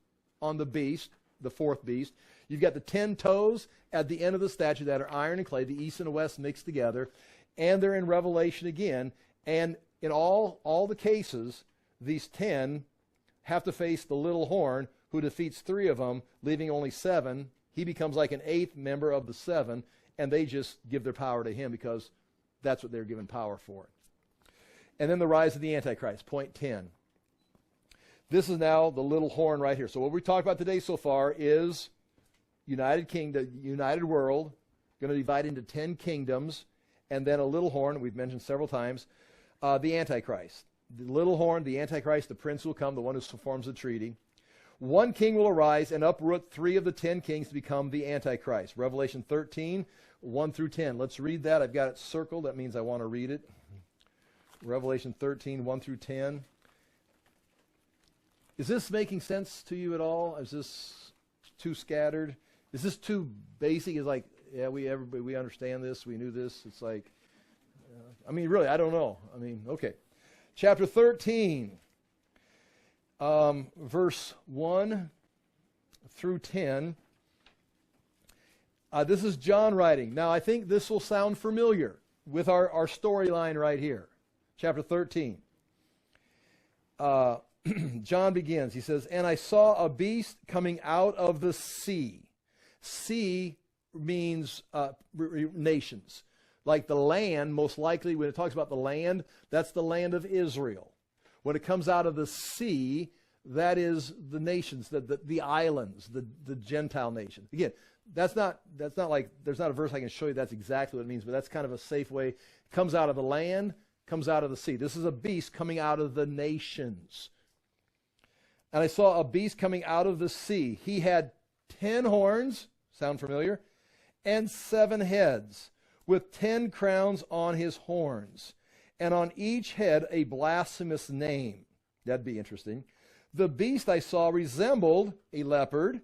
on the beast, the 4th beast. You've got the 10 toes at the end of the statue that are iron and clay, the east and the west mixed together. And they're in Revelation again. And in all the cases, these 10 have to face the little horn who defeats 3 of them, leaving only 7. He becomes like an 8th member of the 7, and they just give their power to him because that's what they're given power for. And then the rise of the Antichrist, point 10. This is now the little horn right here. So what we talked about today so far is united kingdom, united world, going to divide into 10 kingdoms, and then a little horn, we've mentioned several times, the Antichrist. The little horn, the Antichrist, the prince will come, the one who forms the treaty. 1 king will arise and uproot 3 of the 10 kings to become the Antichrist. Revelation 13, 1 through 10. Let's read that. I've got it circled. That means I want to read it. Revelation 13, 1 through 10. Is this making sense to you at all? Is this too scattered? Is this too basic? It's like, yeah, we understand this. We knew this. It's like, really, I don't know. Okay. Chapter 13, verse 1 through 10. This is John writing. Now, I think this will sound familiar with our storyline right here. Chapter 13. John begins. He says, "And I saw a beast coming out of the sea." Sea means nations. Like the land, most likely, when it talks about the land, that's the land of Israel. When it comes out of the sea, that is the nations, the islands, the Gentile nations. Again, that's not like, there's not a verse I can show you that's exactly what it means, but that's kind of a safe way. It comes out of the land, comes out of the sea. This is a beast coming out of the nations. And I saw a beast coming out of the sea. He had 10 horns, sound familiar, and 7 heads, with 10 crowns on his horns, and on each head a blasphemous name. That'd be interesting. The beast I saw resembled a leopard,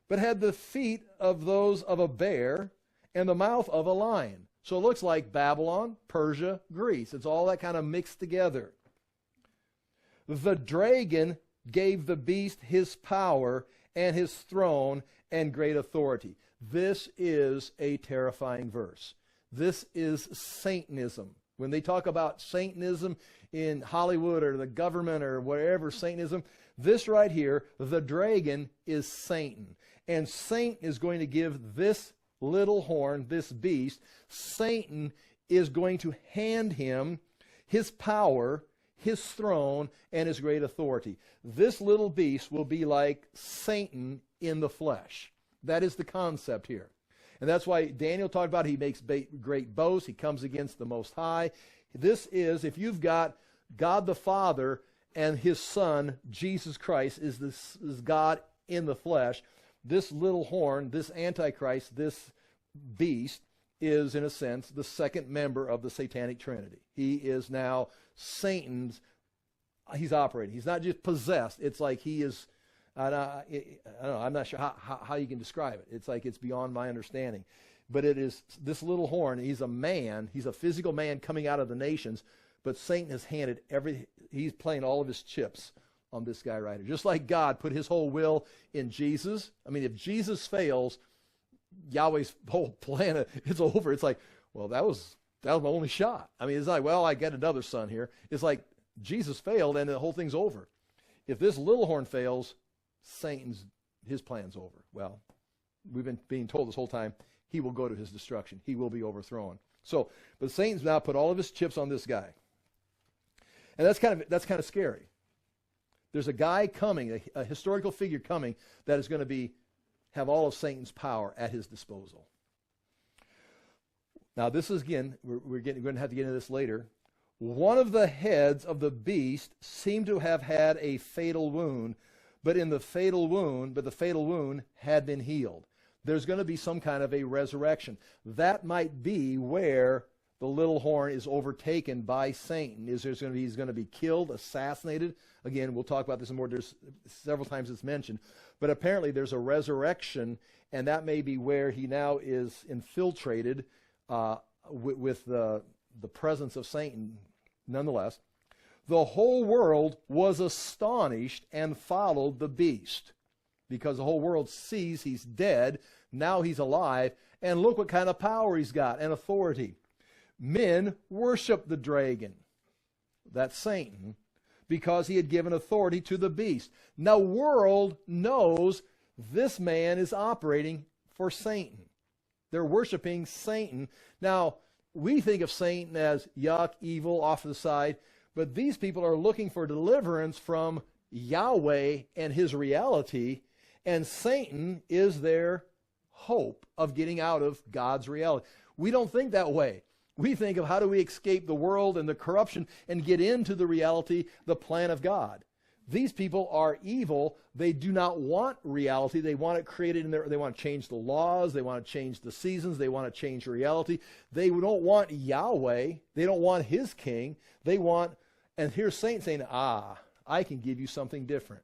but had the feet of those of a bear and the mouth of a lion. So it looks like Babylon, Persia, Greece. It's all that kind of mixed together. The dragon gave the beast his power and his throne and great authority. This is a terrifying verse. This is Satanism. When they talk about Satanism in Hollywood or the government or wherever, Satanism, this right here, the dragon is Satan. And Satan is going to give this little horn, this beast, Satan is going to hand him his power, his throne and his great authority. This little beast will be like Satan in the flesh. That is the concept here. And that's why Daniel talked about he makes great boasts. He comes against the Most High. This is, if you've got God the Father and his Son, Jesus Christ, is God in the flesh, this little horn, this Antichrist, this beast, is, in a sense, the second member of the Satanic Trinity. He is now Satan's, he's operating. He's not just possessed. It's like he is, I don't know, I'm not sure how you can describe it. It's like it's beyond my understanding. But it is this little horn. He's a man. He's a physical man coming out of the nations. But Satan has handed he's playing all of his chips on this guy right here. Just like God put his whole will in Jesus. I mean, if Jesus fails, Yahweh's whole plan, it's over. It's like, well, that was my only shot. I mean, it's like, well, I get another son here. It's like Jesus failed and the whole thing's over. If this little horn fails, his plan's over. Well, we've been being told this whole time, he will go to his destruction. He will be overthrown. So, but Satan's now put all of his chips on this guy. And that's kind of scary. There's a guy coming, a historical figure coming, that is going to have all of Satan's power at his disposal. Now, this is, again, we're going to have to get into this later. One of the heads of the beast seemed to have had a fatal wound, but the fatal wound had been healed. There's going to be some kind of a resurrection. That might be where the little horn is overtaken by Satan. He's going to be killed, assassinated. Again, we'll talk about this more. There's several times it's mentioned. But apparently there's a resurrection, and that may be where he now is infiltrated with the presence of Satan. Nonetheless, the whole world was astonished and followed the beast, because the whole world sees he's dead, now he's alive, and look what kind of power he's got and authority. Men worship the dragon, that's Satan, because he had given authority to the beast. Now, world knows this man is operating for Satan. They're worshiping Satan. Now, we think of Satan as yuck, evil, off to the side, but these people are looking for deliverance from Yahweh and his reality, and Satan is their hope of getting out of God's reality. We don't think that way. We think of how do we escape the world and the corruption and get into the reality, the plan of God. These people are evil. They do not want reality. They want it created in they want to change the laws. They want to change the seasons. They want to change reality. They don't want Yahweh. They don't want his king. They want, and here's Satan saying, I can give you something different.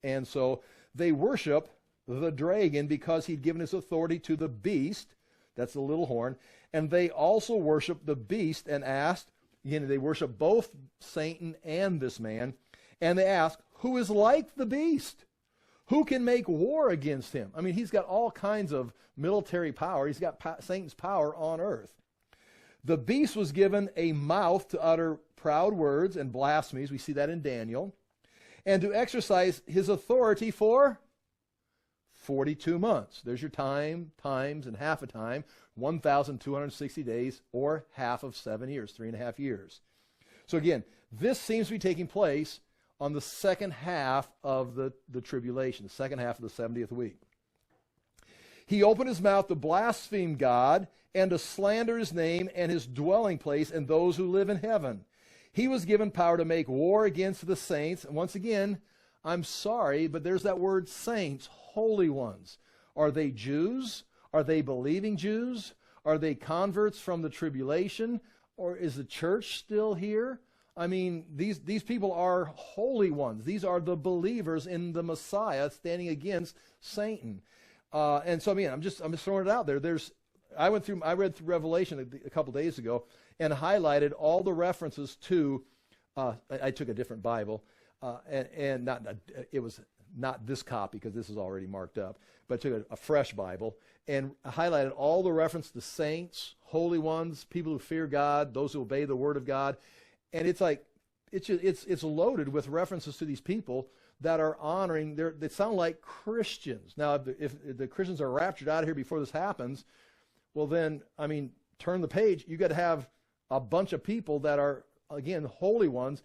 And so they worship the dragon because he'd given his authority to the beast. That's the little horn. And they also worship the beast and asked, again, they worship both Satan and this man, and they ask, who is like the beast? Who can make war against him? I mean, he's got all kinds of military power. He's got Satan's power on earth. The beast was given a mouth to utter proud words and blasphemies. We see that in Daniel. And to exercise his authority for 42 months. There's your times, and half a time. 1,260 days, or half of 7 years, 3.5 years. So again, this seems to be taking place on the second half of the tribulation, the second half of the 70th week. He opened his mouth to blaspheme God and to slander his name and his dwelling place and those who live in heaven. He was given power to make war against the saints. And once again, I'm sorry, but there's that word saints, holy ones. Are they Jews? Are they believing Jews? Are they converts from the tribulation? Or is the church still here? I mean, these people are holy ones. These are the believers in the Messiah standing against Satan. And so, I mean, I'm just throwing it out there. I read through Revelation a couple days ago and highlighted all the references to, I took a different Bible, and it was not this copy because this is already marked up, but I took a fresh Bible and highlighted all the reference to saints, holy ones, people who fear God, those who obey the word of God. And it's like, it's loaded with references to these people that are honoring, they sound like Christians. Now, if the Christians are raptured out of here before this happens, well then, I mean, turn the page, you got to have a bunch of people that are, again, holy ones,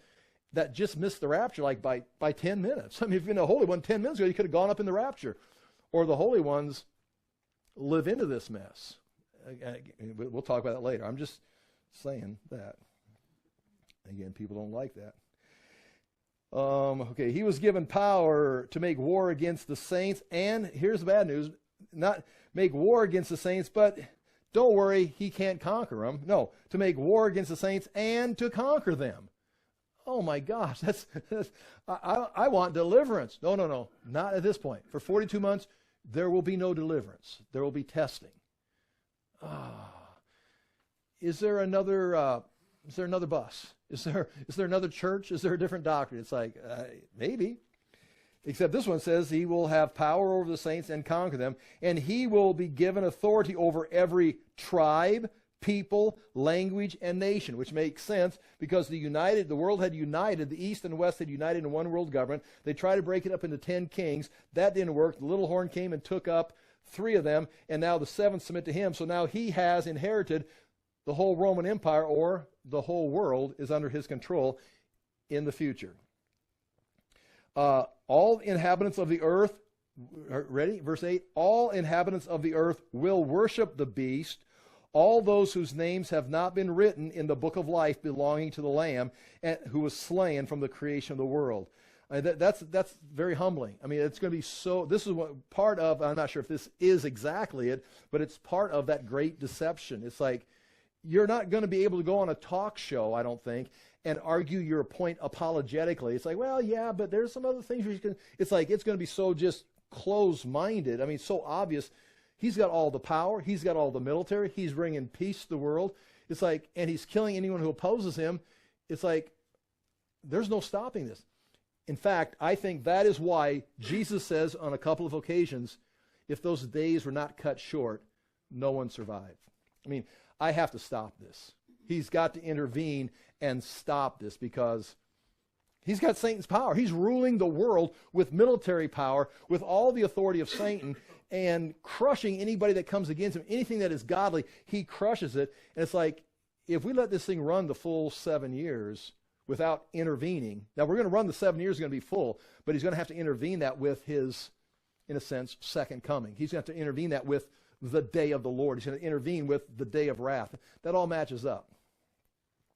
that just missed the rapture like by 10 minutes. I mean, if you're in the Holy One 10 minutes ago, you could have gone up in the rapture. Or the Holy Ones live into this mess. We'll talk about that later. I'm just saying that. Again, people don't like that. Okay, he was given power to make war against the saints. And here's the bad news. Not make war against the saints, but don't worry, he can't conquer them. No, to make war against the saints and to conquer them. Oh my gosh, I want deliverance. No, not at this point. For 42 months, there will be no deliverance. There will be testing. Is there another bus? Is there another church? Is there a different doctrine? It's like, maybe. Except this one says he will have power over the saints and conquer them, and he will be given authority over every tribe, people, language, and nation, which makes sense because the world had united, the East and West had united in one world government. They tried to break it up into 10 kings. That didn't work. The little horn came and took up 3 of them, and now the 7 submit to him. So now he has inherited the whole Roman Empire, or the whole world is under his control in the future. All inhabitants of the earth, ready? Verse 8, all inhabitants of the earth will worship the beast, all those whose names have not been written in the book of life belonging to the Lamb, and who was slain from the creation of the world. That's very humbling. I mean, it's going to be so, this is what part of, I'm not sure if this is exactly it, but it's part of that great deception. It's like, you're not going to be able to go on a talk show, I don't think, and argue your point apologetically. It's like, well, yeah, but there's some other things you can, it's like, it's going to be so just closed-minded. I mean, so obvious. He's got all the power. He's got all the military. He's bringing peace to the world. It's like, and he's killing anyone who opposes him. It's like, there's no stopping this. In fact, I think that is why Jesus says on a couple of occasions, if those days were not cut short, no one survived. I mean, I have to stop this. He's got to intervene and stop this because he's got Satan's power. He's ruling the world with military power, with all the authority of Satan, and crushing anybody that comes against him. Anything that is godly, he crushes it. And it's like, if we let this thing run the full 7 years without intervening, now we're going to run the 7 years, going to be full, but he's going to have to intervene that with his, in a sense, second coming. He's going to have to intervene that with the day of the Lord. He's going to intervene with the day of wrath. That all matches up.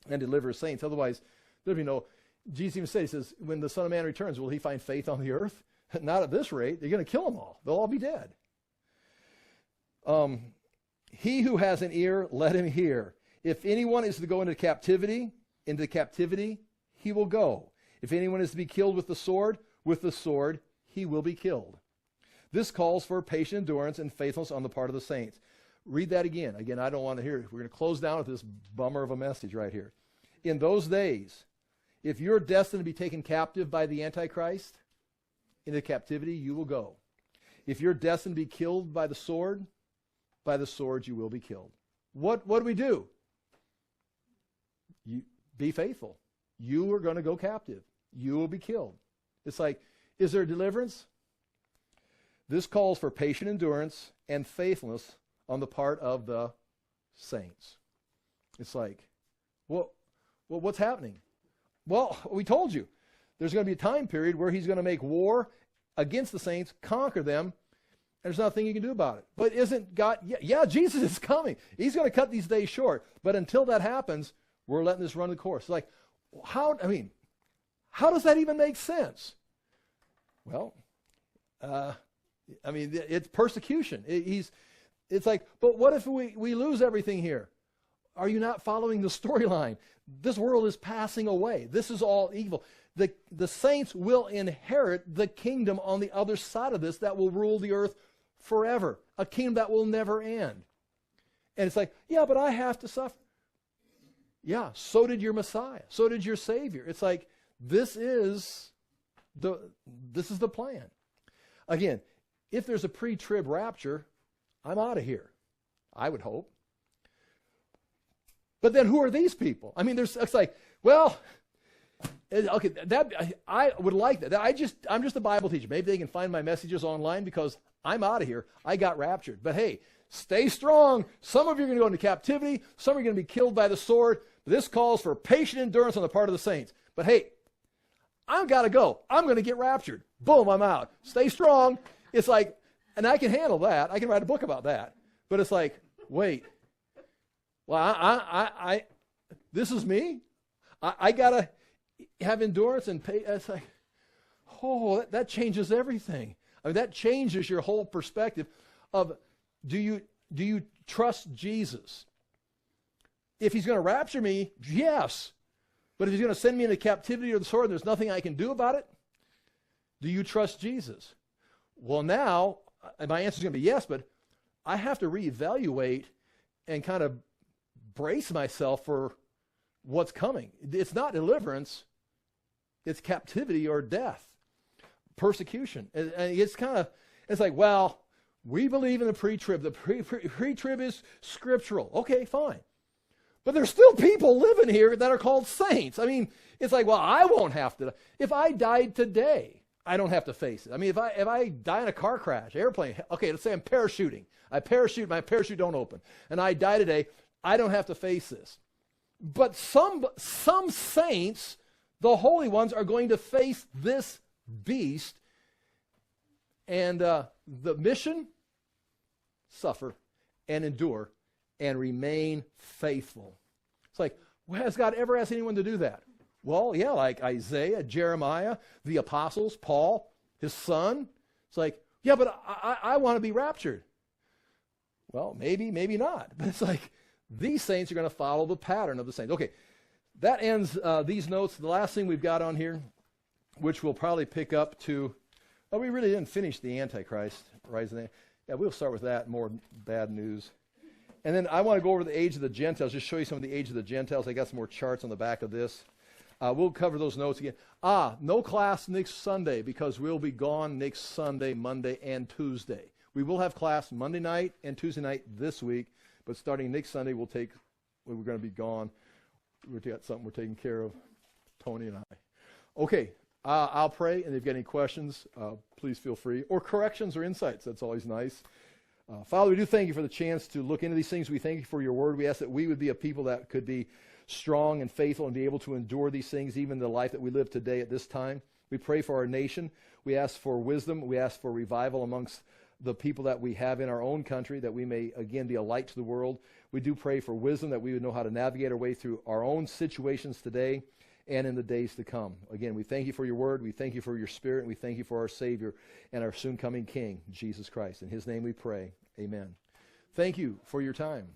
And deliver his saints. Otherwise, there'll be no, Jesus even said, he says, when the Son of Man returns, will he find faith on the earth? Not at this rate. They're going to kill them all. They'll all be dead. He who has an ear, let him hear. If anyone is to go into captivity, he will go. If anyone is to be killed with the sword, he will be killed. This calls for patient endurance and faithfulness on the part of the saints. Read that again. Again, I don't want to hear it. We're going to close down with this bummer of a message right here. In those days, if you're destined to be taken captive by the Antichrist, into captivity you will go. If you're destined to be killed by the sword you will be killed. What do we do? You be faithful. You are going to go captive. You will be killed. It's like, is there deliverance? This calls for patient endurance and faithfulness on the part of the saints. It's like, well, what's happening? Well, we told you. There's going to be a time period where he's going to make war against the saints, conquer them, and there's nothing you can do about it. But isn't God, yeah, Jesus is coming. He's going to cut these days short. But until that happens, we're letting this run the course. It's like, how does that even make sense? Well, it's persecution. It's like, but what if we lose everything here? Are you not following the storyline? This world is passing away. This is all evil. The saints will inherit the kingdom on the other side of this that will rule the earth forever. A kingdom that will never end. And it's like, yeah, but I have to suffer. Yeah, so did your Messiah. So did your Savior. It's like, this is the plan. Again, if there's a pre-trib rapture, I'm out of here. I would hope. But then who are these people? I mean, it's like, well, okay, I would like that. I'm just a Bible teacher. Maybe they can find my messages online because I'm out of here. I got raptured. But hey, stay strong. Some of you are going to go into captivity. Some are going to be killed by the sword. But this calls for patient endurance on the part of the saints. But hey, I've got to go. I'm going to get raptured. Boom, I'm out. Stay strong. It's like, and I can handle that. I can write a book about that. But it's like, wait. Well, I this is me. I got to have endurance and pay. It's like, oh, that changes everything. I mean, that changes your whole perspective of, do you trust Jesus? If he's going to rapture me, yes. But if he's going to send me into captivity or the sword and there's nothing I can do about it, do you trust Jesus? Well, now, my answer is going to be yes, but I have to reevaluate and kind of brace myself for what's coming. It's not deliverance. It's captivity or death, persecution. And it's kind of, it's like, well, we believe in the pre-trib. The pre-trib is scriptural. Okay, fine. But there's still people living here that are called saints. I mean, it's like, well, I won't have to. If I died today, I don't have to face it. I mean, if I die in a car crash, airplane, okay, let's say I'm parachuting. I parachute, my parachute don't open, and I die today, I don't have to face this. But some saints, the holy ones, are going to face this beast, and the mission, suffer and endure and remain faithful. It's like, well, has God ever asked anyone to do that? Well, yeah, like Isaiah, Jeremiah, the apostles, Paul, his son. It's like, yeah, but I want to be raptured. Well, maybe not. But it's like, these saints are going to follow the pattern of the saints. Okay, that ends these notes. The last thing we've got on here, which we'll probably pick up to, oh, we really didn't finish the Antichrist, rising. Yeah, we'll start with that, more bad news. And then I want to go over the age of the Gentiles, just show you some of the age of the Gentiles. I got some more charts on the back of this. We'll cover those notes again. No class next Sunday because we'll be gone next Sunday, Monday, and Tuesday. We will have class Monday night and Tuesday night this week, but starting next Sunday, we're going to be gone. We've got something we're taking care of, Tony and I. Okay, I'll pray, and if you've got any questions, please feel free. Or corrections or insights, that's always nice. Father, we do thank you for the chance to look into these things. We thank you for your word. We ask that we would be a people that could be strong and faithful and be able to endure these things, even the life that we live today at this time. We pray for our nation. We ask for wisdom. We ask for revival amongst the people that we have in our own country, that we may, again, be a light to the world. We do pray for wisdom, that we would know how to navigate our way through our own situations today and in the days to come. Again, we thank you for your word. We thank you for your spirit. And we thank you for our Savior and our soon-coming King, Jesus Christ. In his name we pray. Amen. Thank you for your time.